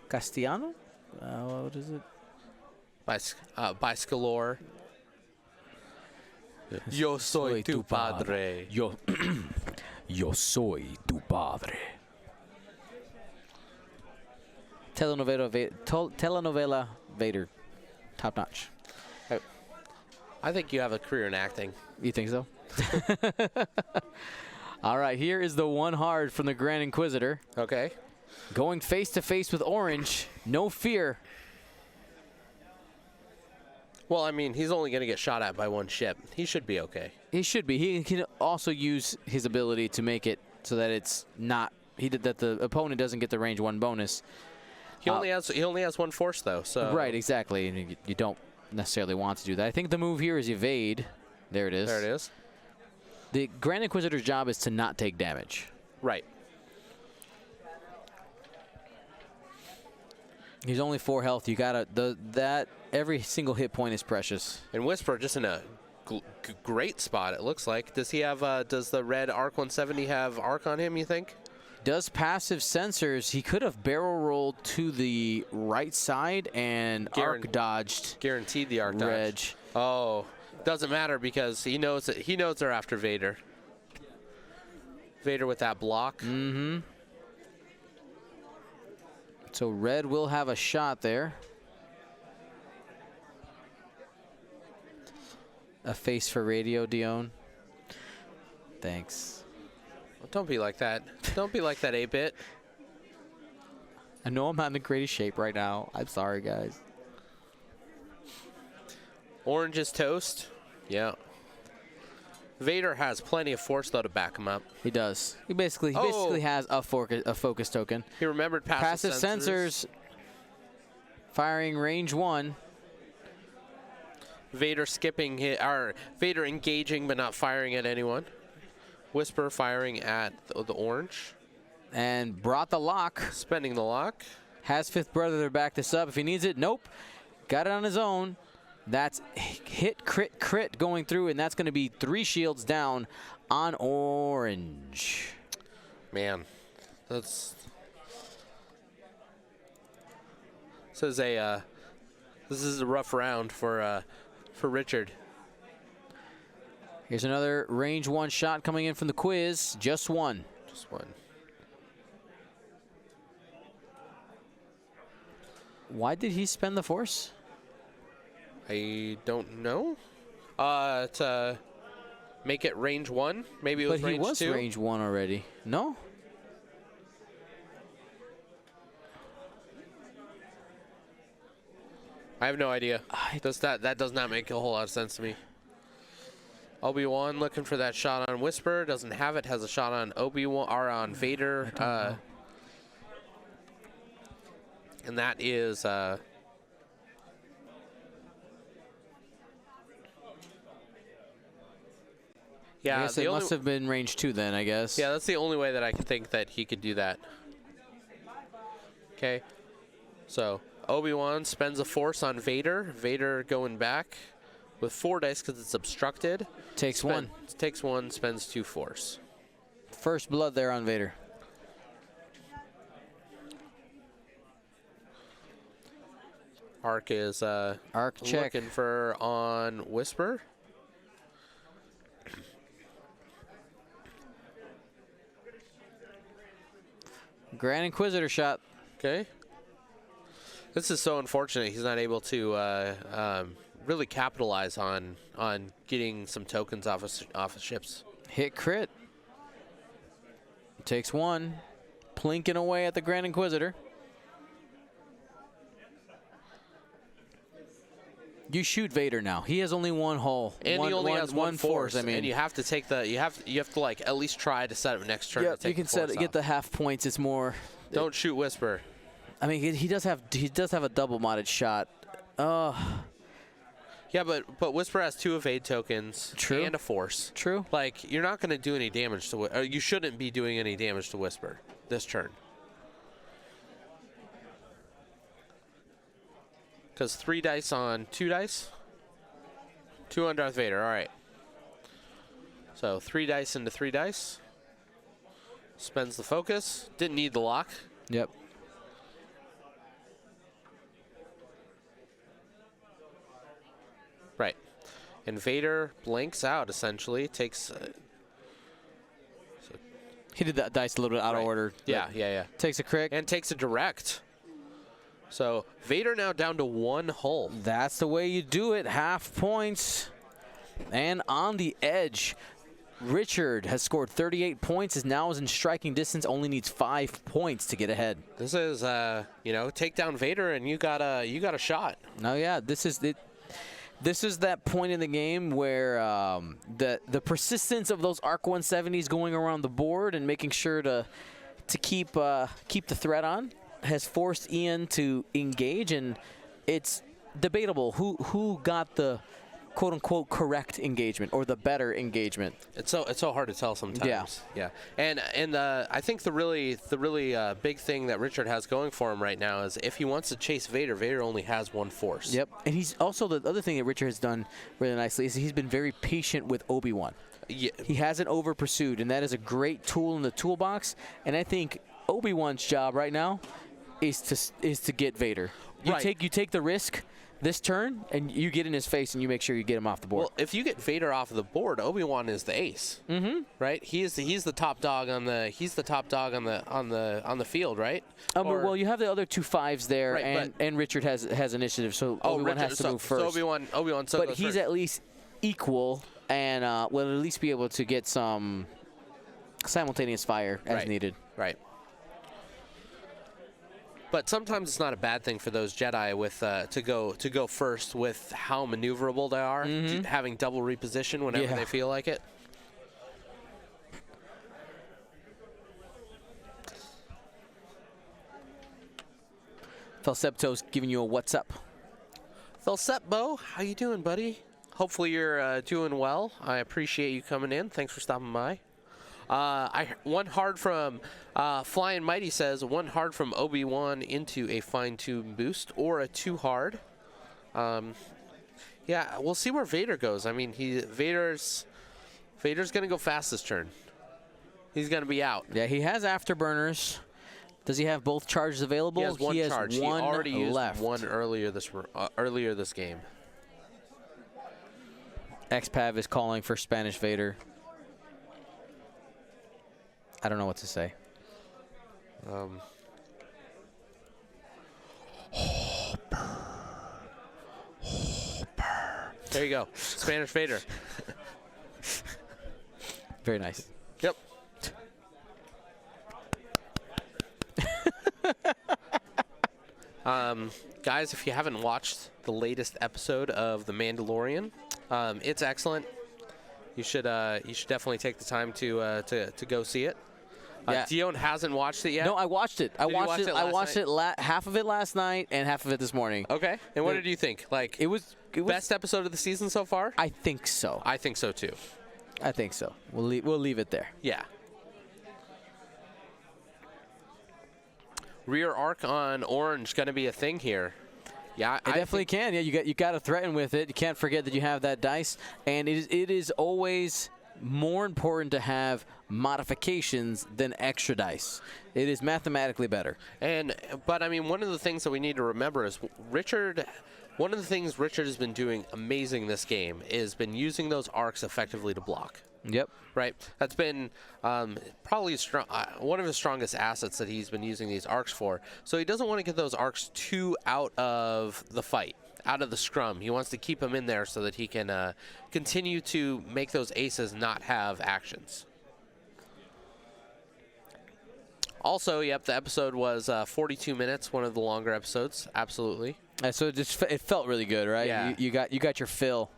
Castellano? What is it? By Scalor. Yo soy tu padre. Yo soy tu padre. Telenovela Vader. Top notch. I think you have a career in acting. You think so? All right, here is the one hard from the Grand Inquisitor. Okay. Going face to face with Orange. No fear. Well, I mean, he's only going to get shot at by one ship. He should be okay. He should be. He can also use his ability to make it so that it's not that the opponent doesn't get the range 1 bonus. He only has 1 force though. So right, exactly. And you don't necessarily want to do that. I think the move here is evade. There it is. There it is. The Grand Inquisitor's job is to not take damage. Right. He's only 4 health. You gotta that every single hit point is precious. And Whisper just in a great spot. It looks like. Does he have? Does the red Arc 170 have arc on him? You think? Does passive sensors. He could have barrel rolled to the right side and arc dodged. Guaranteed the arc Reg. dodge. Oh, doesn't matter because he knows they're after Vader. Vader with that block. Mm-hmm. So red will have a shot there. A face for radio, Dion. Thanks. Don't be like that. Don't be like that, 8-bit. I know I'm not in the greatest shape right now. I'm sorry, guys. Orange is toast. Yeah. Vader has plenty of force, though, to back him up. He does. He basically has a focus token. He remembered passive sensors. Firing range 1. Vader skipping Vader engaging but not firing at anyone. Whisper firing at the orange. And brought the lock. Spending the lock. Has Fifth Brother to back this up if he needs it. Nope. Got it on his own. That's hit, crit going through, and that's going to be 3 shields down on orange. Man, this is a rough round for Richard. Here's another range 1 shot coming in from the quiz. Just one. Just one. Why did he spend the force? I don't know. To make it range 1. Maybe it was But he range was 2. range 1 already. No? I have no idea. That does not make a whole lot of sense to me. Obi-Wan looking for that shot on Whisper. Doesn't have it. Has a shot on Obi-Wan or on Vader. And that is yeah, I guess it must have been range 2 then, I guess. Yeah, that's the only way that I can think that he could do that. Okay. So Obi-Wan spends a force on Vader. Vader going back with 4 dice because it's obstructed. Takes 1. Takes 1, spends 2 force. First blood there on Vader. Arc is Arc check. looking for on Whisper. Grand Inquisitor shot. Okay. This is so unfortunate. He's not able to really capitalize on getting some tokens off of ships. Hit crit. Takes 1. Plinking away at the Grand Inquisitor. You shoot Vader now. He has only 1 hull. And he only has one force. I mean, and you have to take the you have to like at least try to set up next turn. yeah, to take you can the force get off. the half points. It's more. Don't shoot Whisper. I mean, he does have a double modded shot. Yeah, but Whisper has 2 evade tokens. True. And a force. True. Like you're not going to do any damage to. Or you shouldn't be doing any damage to Whisper this turn. Because 3 dice on 2 dice. 2 on Darth Vader. All right. So 3 dice into 3 dice. Spends the focus. Didn't need the lock. Yep. Right. And Vader blanks out, essentially. Takes... He did that dice a little bit out of right. order. Yeah. Takes a crit. And takes a direct. So Vader now down to 1 hull. That's the way you do it. Half points. And on the edge, Richard has scored 38 points. Now is in striking distance. Only needs 5 points to get ahead. This is, take down Vader and you got a shot. No, yeah, this is it. This is that point in the game where the persistence of those Arc 170s going around the board and making sure to keep the threat on has forced Ian to engage, and it's debatable who got the quote-unquote correct engagement or the better engagement. It's so hard to tell sometimes. Yeah. And I think the really big thing that Richard has going for him right now is if he wants to chase Vader, Vader only has 1 force. Yep. And he's also, the other thing that Richard has done really nicely is he's been very patient with Obi-Wan. Yeah. He hasn't over pursued, and that is a great tool in the toolbox. And I think Obi-Wan's job right now is to get Vader. You take the risk this turn, and you get in his face, and you make sure you get him off the board. Well, if you get Vader off of the board, Obi-Wan is the ace. Mm-hmm. Right? He's the top dog on the field, right? Well, you have the other 2 5s there, right, and Richard has initiative, so Obi-Wan has to move first. So Obi-Wan but he's first. At least equal, and will at least be able to get some simultaneous fire as needed. Right. But sometimes it's not a bad thing for those Jedi with to go first with how maneuverable they are, having double reposition whenever they feel like it. Felsepto's giving you a what's up. Felsepbo, how you doing, buddy? Hopefully you're doing well. I appreciate you coming in. Thanks for stopping by. One hard from Flying Mighty says 1 hard from Obi-Wan into a fine-tune boost or a 2 hard. Yeah, we'll see where Vader goes. I mean, Vader's gonna go fast this turn. He's gonna be out. Yeah, he has afterburners. Does he have both charges available? He has 1 charge. He already used left. 1 earlier this game. XPav is calling for Spanish Vader. I don't know what to say. There you go. Spanish Vader. Very nice. Yep. Guys, if you haven't watched the latest episode of The Mandalorian, it's excellent. You should definitely take the time to go see it. Yeah. Dion hasn't watched it yet. No, I watched it. I Did you watched watch it. it I last watched night? it half of it last night and half of it this morning. Okay. And what did you think? Like, It was best episode of the season so far? I think so. I think so too. I think so. We'll leave it there. Yeah. Rear arc on orange going to be a thing here. Yeah, It definitely can. Yeah, you got to threaten with it. You can't forget that you have that dice, and it is always more important to have modifications than extra dice. It is mathematically better. But I mean, one of the things that we need to remember is one of the things Richard has been doing amazing this game is been using those arcs effectively to block. Yep. Right. That's been probably one of his strongest assets that he's been using these arcs for. So he doesn't want to get those arcs too out of the fight, out of the scrum. He wants to keep them in there so that he can continue to make those aces not have actions. Also, yep, the episode was 42 minutes, one of the longer episodes. Absolutely. So it felt really good, right? Yeah. You got your fill.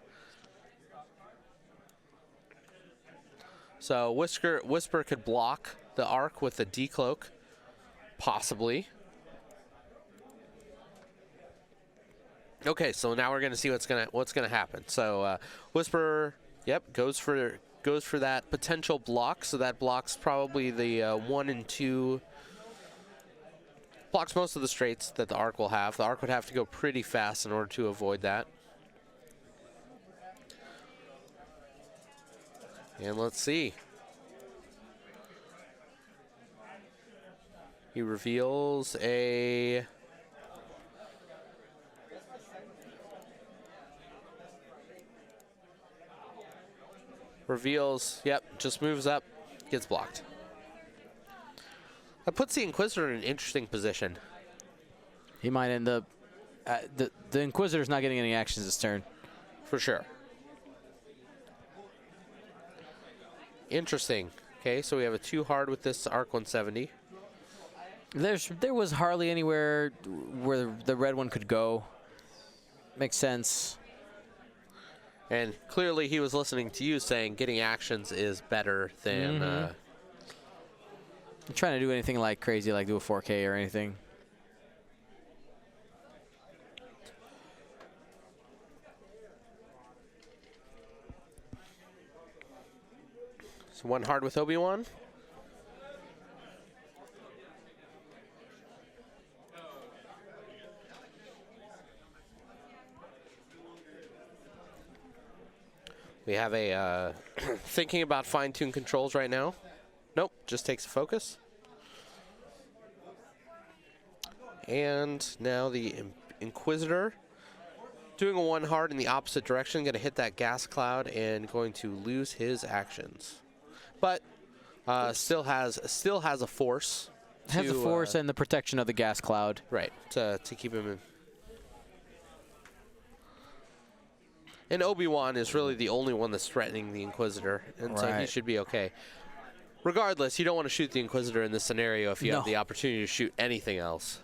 So Whisper could block the arc with the decloak, possibly. Okay, so now we're gonna see what's gonna happen. So Whisper, yep, goes for that potential block. So that blocks probably the 1 and 2. Blocks most of the straights that the arc will have. The arc would have to go pretty fast in order to avoid that. And let's see. He reveals a... Yep, just moves up, gets blocked. That puts the Inquisitor in an interesting position. He might end up... the Inquisitor's not getting any actions this turn. For sure. Interesting. Okay, so we have a 2 hard with this Arc 170. There was hardly anywhere where the red one could go. Makes sense. And clearly he was listening to you saying getting actions is better than... I'm trying to do anything like crazy, like do a 4K or anything. So 1 hard with Obi-Wan. We have a thinking about fine-tune controls right now. Nope, just takes a focus. And now the Inquisitor doing a 1 hard in the opposite direction, going to hit that gas cloud and going to lose his actions. But still has a force. Has the force and the protection of the gas cloud. Right, to keep him in. And Obi-Wan is really the only one that's threatening the Inquisitor, and so he Right. should be okay. Regardless, you don't want to shoot the Inquisitor in this scenario if you have No. the opportunity to shoot anything else.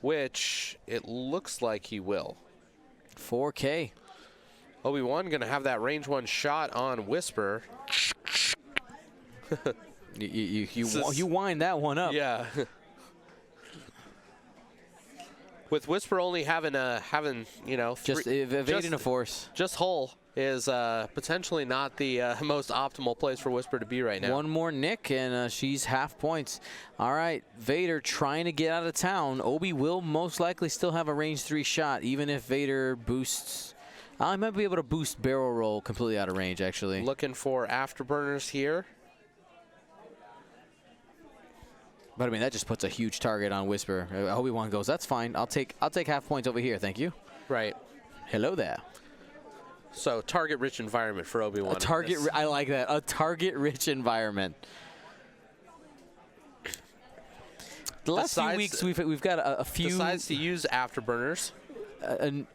Which it looks like he will. 4K. Obi-Wan going to have that range 1 shot on Whisper. You wind that one up. Yeah. With Whisper only having Just evading a force. Just Hull is potentially not the most optimal place for Whisper to be right now. One more nick, and she's half points. All right, Vader trying to get out of town. Obi will most likely still have a range 3 shot, even if Vader boosts. I might be able to boost barrel roll completely out of range, actually. Looking for afterburners here. But I mean, that just puts a huge target on Whisper. Obi-Wan goes, that's fine. I'll take half points over here, thank you. Right. Hello there. So target-rich environment for Obi-Wan. I like that. A target-rich environment. The last few weeks we've got a few decides to use afterburners.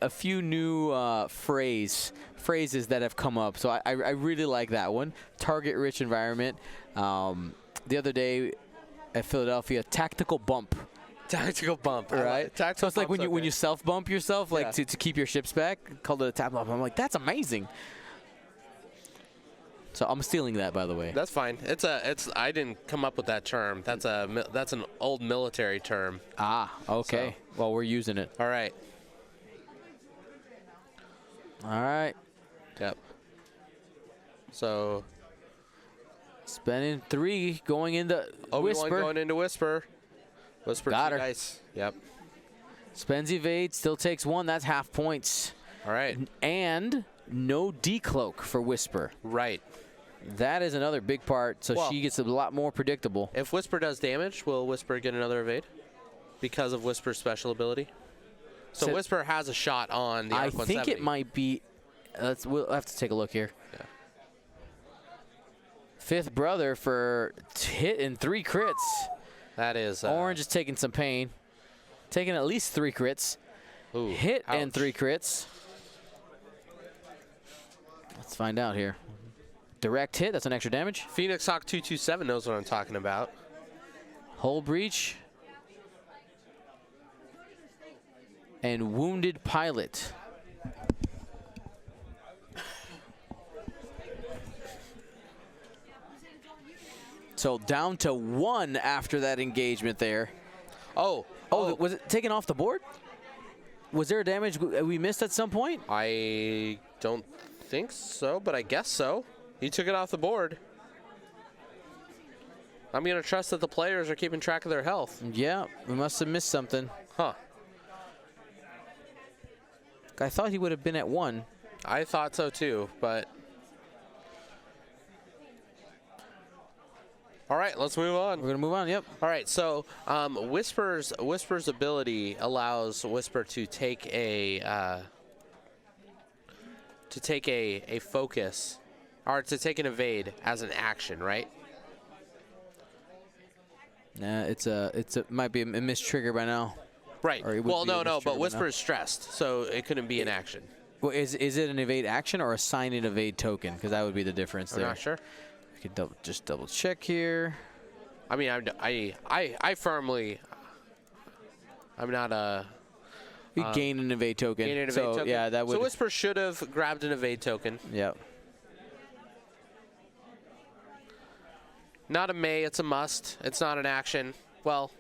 A few new phrases that have come up. So I really like that one. Target-rich environment. The other day at Philadelphia, tactical bump. Tactical bump, right? Tactical so it's like when you self-bump yourself, like Yeah. to keep your ships back. Called it a tap bump. I'm like, that's amazing. So I'm stealing that, by the way. That's fine. I didn't come up with that term. That's an old military term. Ah, okay. Well, we're using it. All right. All right. Yep. So Spending 3, going into Obi-Wan Whisper. going into Whisper. Whisper Got 2 her. dice. Yep. Spends evade, still takes 1. That's half points. All right. And no decloak for Whisper. Right. That is another big part, so Well, she gets a lot more predictable. If Whisper does damage, will Whisper get another evade? Because of Whisper's special ability? So Whisper has a shot on the I Arc 170. think it might be. We'll have to take a look here. Yeah. 5th brother for hit and 3 crits. That is... Orange is taking some pain. Taking at least 3 crits. Ooh, Hit and ouch. 3 crits. Let's find out here. Direct hit, that's an extra damage. Phoenix Hawk 227 knows what I'm talking about. Hull breach. And wounded pilot. So down to 1 after that engagement there. Oh, Was it taken off the board? Was there a damage we missed at some point? I don't think so, but I guess so. He took it off the board. I'm going to trust that the players are keeping track of their health. Yeah, we must have missed something. Huh. I thought he would have been at 1. I thought so too, but... All right, let's move on. We're going to move on, yep. All right, so Whisper's ability allows Whisper to take a focus, or to take an evade as an action, right? Nah, it might be a missed trigger by now. Right. Or it would Well, be a no, missed but trigger Whisper now. is stressed, so it couldn't be an action. Well, is it an evade action or a sign an evade token? Because that would be the difference I'm there. not sure. We could just double check here. I mean, I firmly, I'm not a. We gain an evade token. Gain an evade so token. yeah, that would. So Whisper should have grabbed an evade token. Yep. Not a may, it's a must. It's not an action. Well,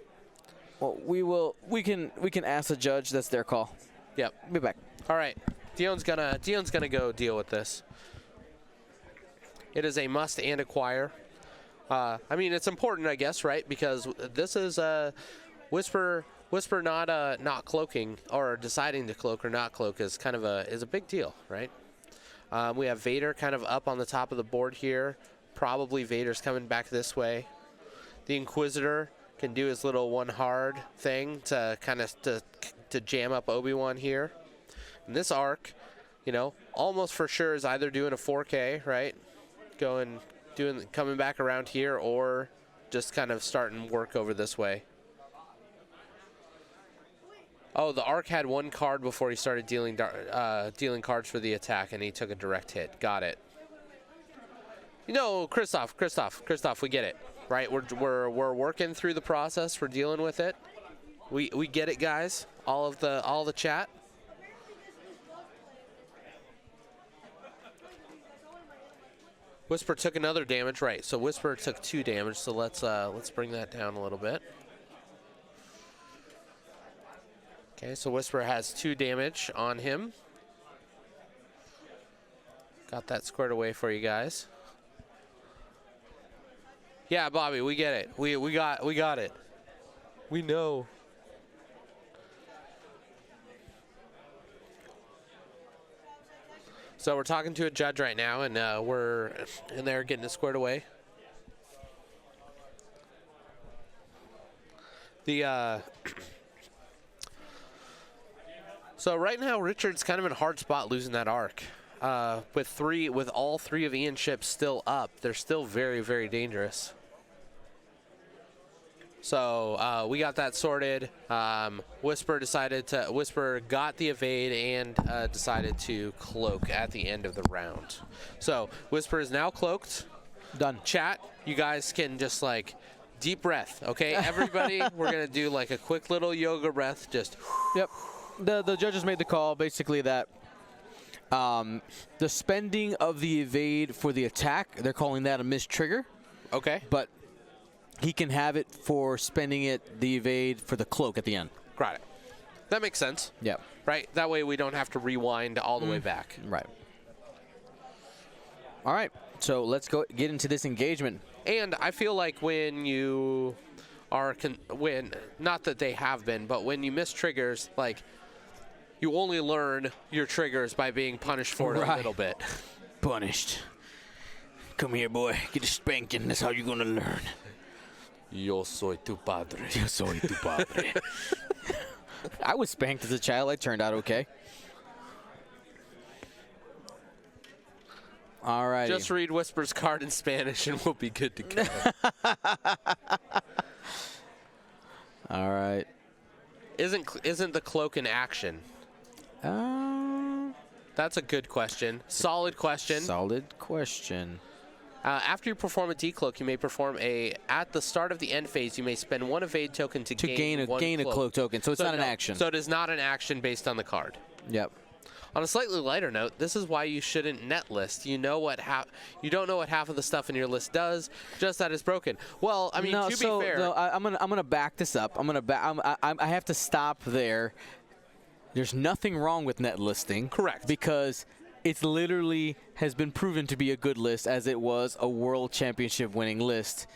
We can ask the judge. That's their call. yep. Be back. All right, Dion's gonna go deal with this. It is a must and acquire. I mean, it's important, I guess, right? Because this is Whisper not cloaking or deciding to cloak or not cloak is kind of a big deal, right? We have Vader kind of up on the top of the board here. Probably Vader's coming back this way. The Inquisitor can do his little one hard thing to kind of to jam up Obi-Wan here. And this arc, you know, almost for sure is either doing a 4K, right? Coming back around here, or just kind of starting work over this way. Oh, the arc had 1 card before he started dealing cards for the attack, and he took a direct hit. Got it. You know, Christoph, we get it, right? We're working through the process. We're dealing with it. We get it, guys. All the chat. Whisper took another damage, right? So Whisper took 2 damage. So let's bring that down a little bit. Okay, so Whisper has 2 damage on him. Got that squared away for you guys. Yeah, Bobby, we get it. We got it. We know. So we're talking to a judge right now, and we're in there getting it squared away. So right now, Richard's kind of in a hard spot losing that arc. With all 3 of Ian's ships still up, they're still very, very dangerous. So we got that sorted. Whisper got the evade and decided to cloak at the end of the round. So Whisper is now cloaked. Done. Chat, you guys can just like deep breath, okay? Everybody, we're gonna do like a quick little yoga breath. Just. Yep. The judges made the call basically that the spending of the evade for the attack, they're calling that a missed trigger. Okay. But he can have it for spending the evade for the cloak at the end. Got it. That makes sense. Yeah. Right? That way we don't have to rewind all the way back. Right. All right. So let's get into this engagement. And I feel like when you are, not that they have been, but when you miss triggers, like, you only learn your triggers by being punished for it a little bit. Punished. Come here, boy. Get a spanking. That's how you're going to learn. Yo soy tu padre. Yo soy tu padre. I was spanked as a child. I turned out okay. All right. Just read Whisper's card in Spanish and we'll be good to go. All right. Isn't the cloak in action? That's a good question. Solid question. Solid question. After you perform a decloak, you may perform at the start of the end phase, you may spend one evade token to gain a cloak token. So it's not an action. So it is not an action based on the card. Yep. On a slightly lighter note, this is why you shouldn't net list. You don't know what half of the stuff in your list does, just that it's broken. Well, I mean, to be fair, I'm gonna back this up. I have to stop there. There's nothing wrong with net listing. Correct. Because it literally has been proven to be a good list, as it was a world championship winning list.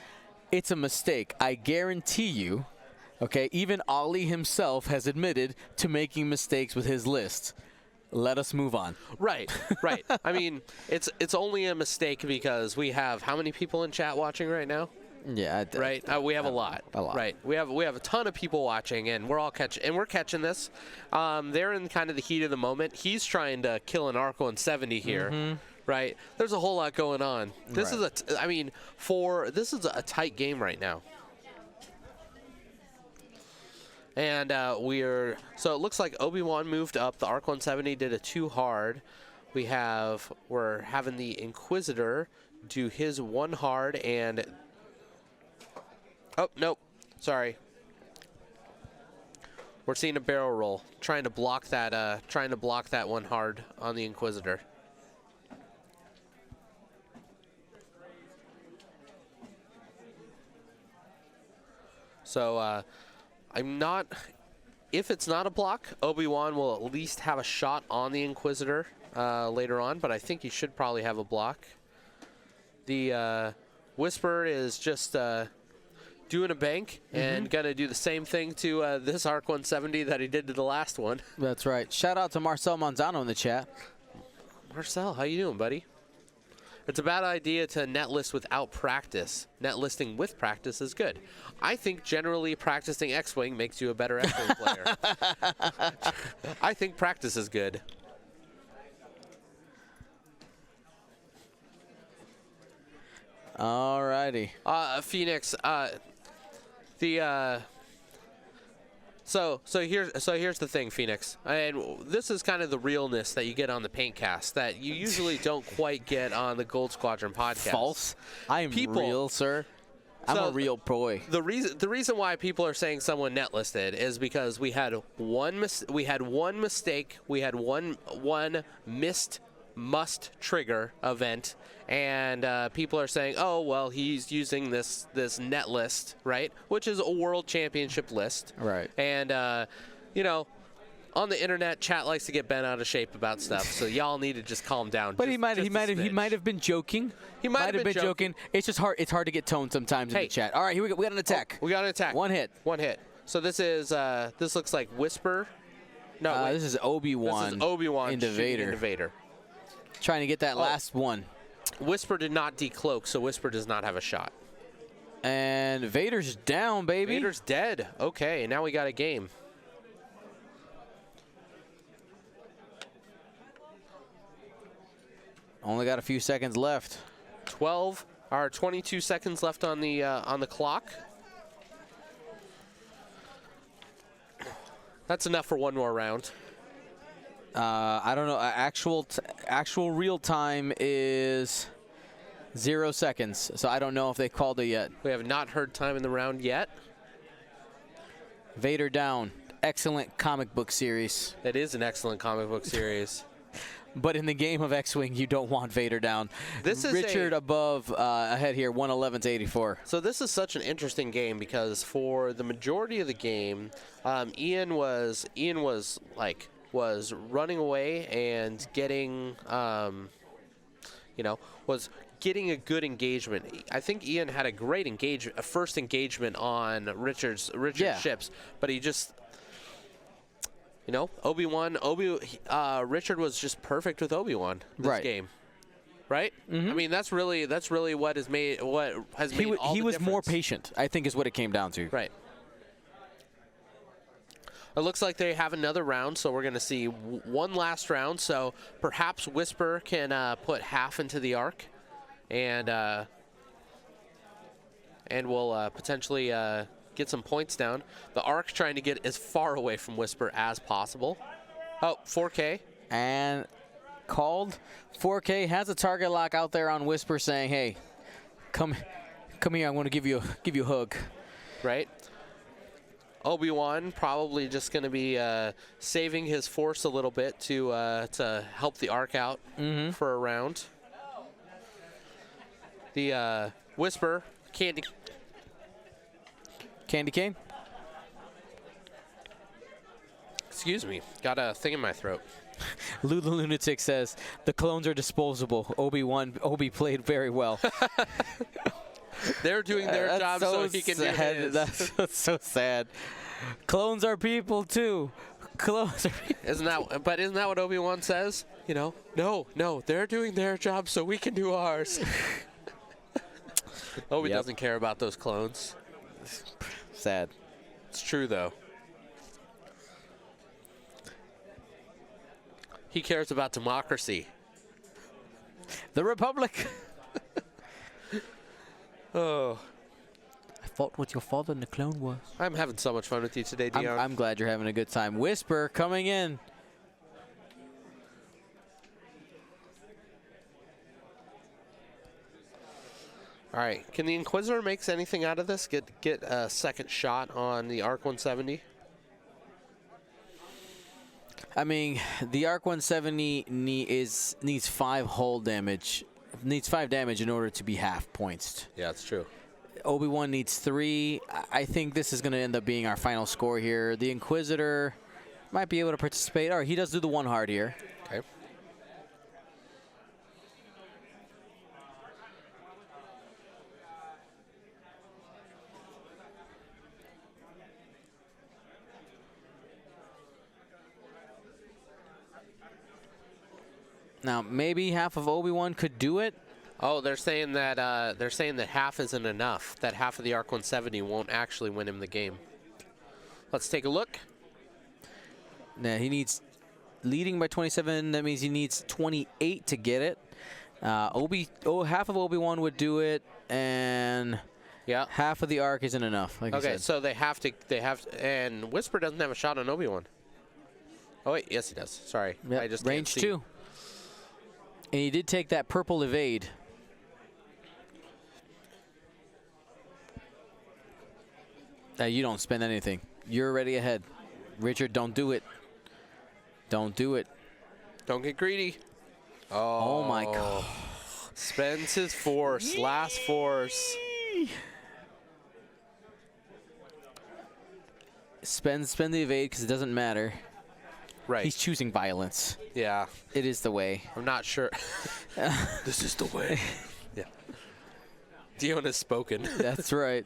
It's a mistake. I guarantee you, okay, even Ollie himself has admitted to making mistakes with his list. Let us move on. Right, right. I mean, it's only a mistake because we have how many people in chat watching right now? Yeah. Right. We have a lot. A lot. Right. We have a ton of people watching, and we're catching this. They're in kind of the heat of the moment. He's trying to kill an Arc 170 here. Right. There's a whole lot going on. This is this is a tight game right now. And so it looks like Obi-Wan moved up. The Arc 170 did a 2 hard. We're having the Inquisitor do his 1 hard, and oh nope, sorry. We're seeing a barrel roll, trying to block that 1 hard on the Inquisitor. So if it's not a block, Obi-Wan will at least have a shot on the Inquisitor later on, but I think he should probably have a block. The Whisper is just doing a bank and going to do the same thing to this Arc 170 that he did to the last one. That's right. Shout out to Marcel Manzano in the chat. Marcel, how you doing, buddy? It's a bad idea to net list without practice. Net listing with practice is good. I think generally practicing X-Wing makes you a better X-Wing player. I think practice is good. All righty. Phoenix, So here's the thing, Phoenix, and this is kind of the realness that you get on the Paintcast that you usually don't quite get on the Gold Squadron podcast. False. I am real, sir. I'm a real boy. The reason why people are saying someone net listed is because we had one mistake, we had one missed must trigger event, and people are saying, oh well, he's using this net list, right, which is a world championship list, right? And on the internet, chat likes to get bent out of shape about stuff, so y'all need to just calm down. But he might have been joking. He might have been joking. It's just hard. It's hard to get tone sometimes in the chat. All right, here we go. We got an attack. We got an attack. One hit. So this looks like Whisper. No, wait. This is Obi-Wan. This is Obi-Wan into Vader. Trying to get that last one. Whisper did not decloak, so Whisper does not have a shot. And Vader's down, baby. Vader's dead. Okay, now we got a game. Only got a few seconds left. 22 seconds left on the clock. That's enough for one more round. I don't know. Actual real time is 0 seconds, so I don't know if they called it yet. We have not heard time in the round yet. Vader down. Excellent comic book series. It is an excellent comic book series. But in the game of X-Wing, you don't want Vader down. This is Richard above, ahead here, 111 to 84. So this is such an interesting game because for the majority of the game, Ian was running away and getting, was getting a good engagement. I think Ian had a great a first engagement on Richard's ships, but he just, Obi-Wan, Richard was just perfect with Obi-Wan this game. Right? I mean, that's really what has made all the He was more difference. patient, I think is what it came down to. Right. It looks like they have another round, so we're going to see one last round. So perhaps Whisper can put half into the arc, and we'll potentially get some points down. The arc trying to get as far away from Whisper as possible. Oh, 4K. And called. 4K has a target lock out there on Whisper saying, hey, come here, I'm going to give you a hug. Right. Obi-Wan probably just going to be saving his force a little bit to help the arc out for a round. The Whisper, Candy Cane? Excuse me, got a thing in my throat. Lou the Lunatic says, the clones are disposable. Obi played very well. They're doing their job so he can do his. That's so sad. Clones are people too. Clones are people. Isn't that what Obi-Wan says? No, they're doing their job so we can do ours. Obi doesn't care about those clones. Sad. It's true though. He cares about democracy. The Republic. Oh. I fought with your father in the Clone Wars. I'm having so much fun with you today, Dion. I'm glad you're having a good time. Whisper coming in. All right. Can the Inquisitor make anything out of this? Get a second shot on the Arc 170? I mean, the Arc 170 needs 5 hull damage. Needs 5 damage in order to be half points. Yeah, that's true. Obi-Wan needs 3. I think this is going to end up being our final score here. The Inquisitor might be able to participate. All right, he does do the 1 hard here. Okay. Now, maybe half of Obi-Wan could do it. Oh, they're saying that half isn't enough. That half of the Arc 170 won't actually win him the game. Let's take a look. Now, he needs leading by 27. That means he needs 28 to get it. Half of Obi-Wan would do it, and yeah, half of the arc isn't enough. Like okay, I said. so they have to, and Whisper doesn't have a shot on Obi-Wan. Oh wait, yes he does. Sorry, yep. I just range can't see. 2. And he did take that purple evade. You don't spend anything. You're already ahead. Richard, don't do it. Don't do it. Don't get greedy. Oh my God. Spends his force. Last force. Spend the evade because it doesn't matter. Right. He's choosing violence. Yeah. It is the way. I'm not sure. This is the way. Yeah. Dion has spoken. That's right.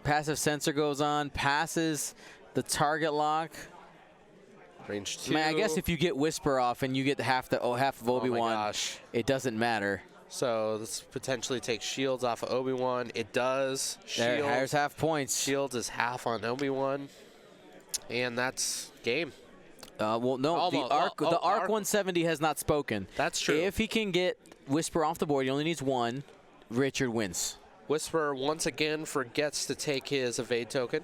Passive sensor goes on, passes the target lock. Range 2. Man, I guess if you get Whisper off and you get half of Obi-Wan, gosh. it doesn't matter. So this potentially takes shields off of Obi-Wan. It does. There's half points. Shields is half on Obi-Wan. And that's game. Well, no, Almost. the Arc 170 has not spoken. That's true. If he can get Whisper off the board, he only needs 1. Richard wins. Whisper once again forgets to take his evade token.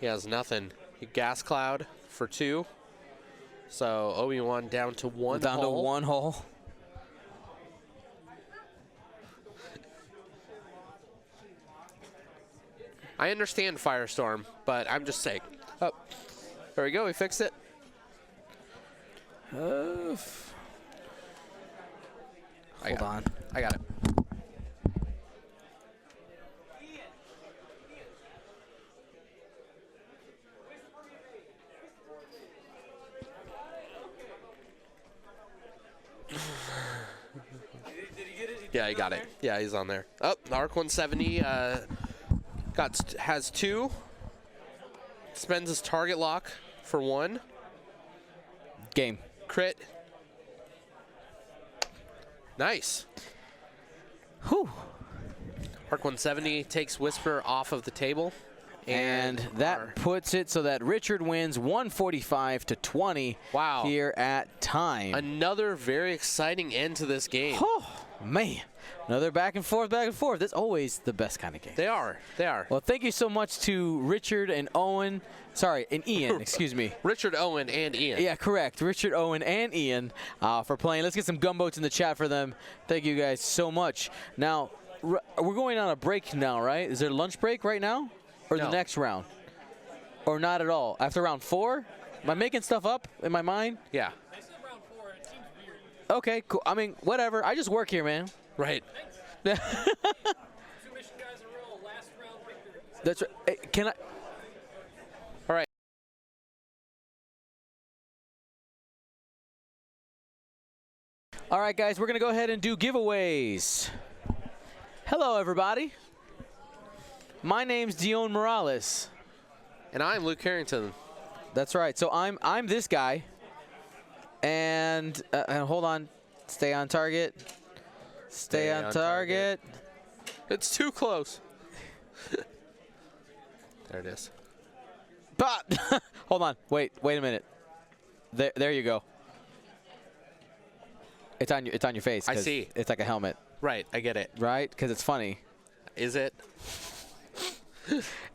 He has nothing. Gas Cloud for 2. So Obi-Wan down to 1 Down to hull. 1 hull. I understand Firestorm, but I'm just saying. Oh, there we go. We fixed it. Hold on. I got it. Yeah, he got it. Yeah, he's on there. Oh, the Arc 170 has 2. Spends his target lock for 1. Game. Crit. Nice. Whew. Arc 170 takes Whisper off of the table. And that puts it so that Richard wins 145 to 20 Wow. here at time. Another very exciting end to this game. Oh, man. Another back and forth, back and forth. That's always the best kind of game. They are. They are. Well, thank you so much to Richard and Owen. Sorry, and Ian, excuse me. Richard, Owen, and Ian. Yeah, correct. Richard, Owen, and Ian for playing. Let's get some gumboats in the chat for them. Thank you guys so much. Now, we're going on a break now, right? Is there a lunch break right now? Or No. the next round? Or not at all? After round 4? Am I making stuff up in my mind? Yeah. I said round 4. It seems weird. Okay, cool. I mean, whatever. I just work here, man. Right. Submission guys in a row. Last round victory. That's right. Hey, can I? All right. All right, guys, we're going to go ahead and do giveaways. Hello, everybody. My name's Dion Morales. And I'm Luke Harrington. That's right. So I'm this guy. And hold on. Stay on target. Stay on target. It's too close. There it is. But hold on. Wait a minute. There you go. It's on your face. I 'cause see. It's like a helmet, Right. I get it. right? Because it's funny. Is it?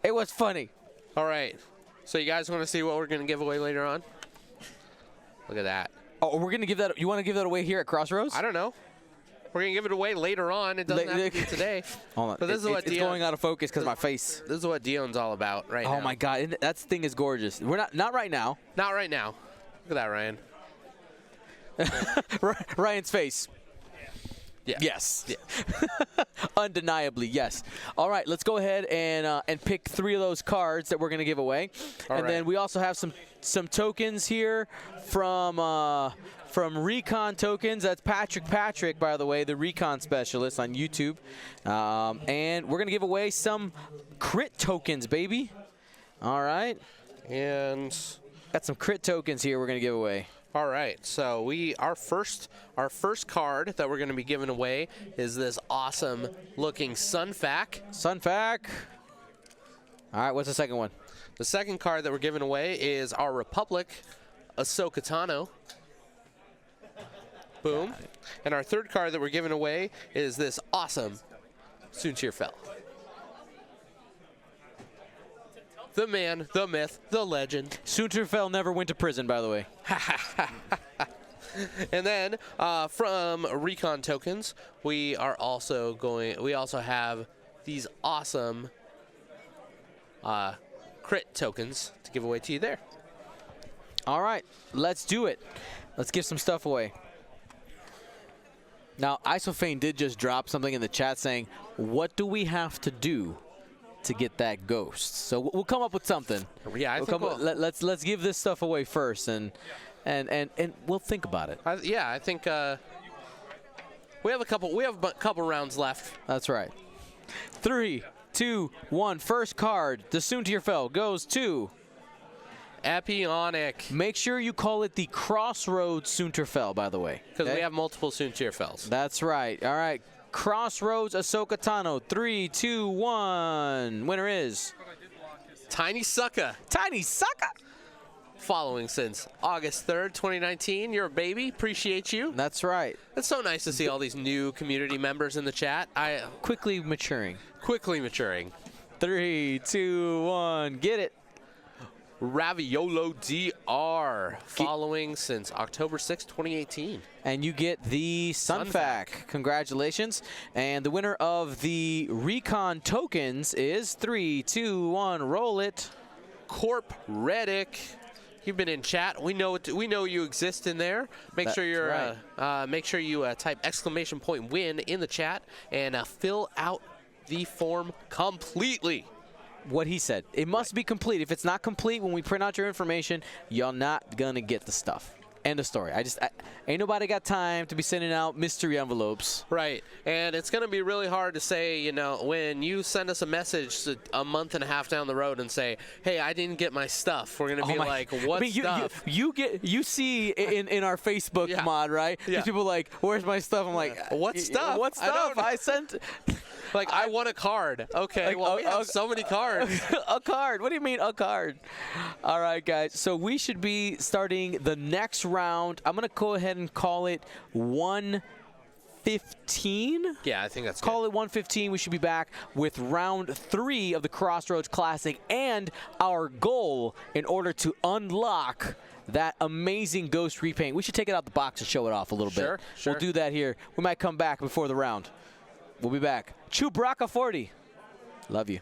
It was funny. All right. So you guys want to see what we're going to give away later on? Look at that. Oh, we're gonna give that. You want to give that away here at Crossroads? I don't know. We're going to give it away later on. It doesn't have to be today. Hold on. But this is what it's Dion, going out of focus because my face. This is what Dion's all about right now. Oh my God, that thing is gorgeous. We're not right now. Not right now. Look at that, Ryan. Ryan's face. Yeah. Yes. Yeah. Undeniably, yes. All right, let's go ahead and pick 3 of those cards that we're gonna give away, and then we also have some tokens here from Recon Tokens. That's Patrick, by the way, the Recon specialist on YouTube, and we're gonna give away some crit tokens, baby. All right. And Got some crit tokens here we're gonna give away. all right, so our first card that we're going to be giving away is this awesome looking Sunfac. Sunfac. All right, what's the second one? The second card that we're giving away is our Republic Ahsoka Tano. Boom. And our third card that we're giving away is this awesome Soontir Fel. The man, the myth, the legend. Soontir never went to prison, by the way. And then from Recon Tokens, we also have these awesome crit tokens to give away to you there. All right, let's do it. Let's give some stuff away. Now, Isofane did just drop something in the chat saying, what do we have to do to get that ghost? So we'll come up with something. Yeah, I think let's give this stuff away first, and we'll think about it. I think we have a couple rounds left. That's right. 3, 2, 1. First card, the Soontir Fel goes to Epionic. Make sure you call it the Crossroads Soontir Fel, by the way. Because we have multiple Soontir Fels. That's right. All right. Crossroads Ahsoka Tano. 3, 2, 1. Winner is Tiny Sucka. Tiny Sucka. Following since August 3rd, 2019. You're a baby. Appreciate you. That's right. It's so nice to see all these new community members in the chat. Quickly maturing. Quickly maturing. 3, 2, 1. Get it. Raviolo DR, following since October 6, 2018. And you get the Sunfac. Congratulations. And the winner of the Recon tokens is 3, 2, 1, roll it. Corp Reddick. You've been in chat. We know you exist in there. Make sure you type !win in the chat and fill out the form completely. What he said. It must be complete. If it's not complete when we print out your information, you're not gonna get the stuff. End of story. Ain't nobody got time to be sending out mystery envelopes. Right. And it's going to be really hard to say, you know, when you send us a message a month and a half down the road and say, hey, I didn't get my stuff. We're going to be like, what stuff? You see in our Facebook mod, right? Yeah. These people like, where's my stuff? I'm like, what stuff? What stuff? I sent. Like, I want a card. Okay, like, well, we have so many cards. A card? What do you mean, a card? All right, guys. So we should be starting the next round. I'm going to go ahead and call it 115. Yeah, I think that's Call good. it 115. We should be back with round 3 of the Crossroads Classic and our goal in order to unlock that amazing ghost repaint. We should take it out the box and show it off a little bit. Sure. We'll do that here. We might come back before the round. We'll be back. Chewbacca 40. Love you.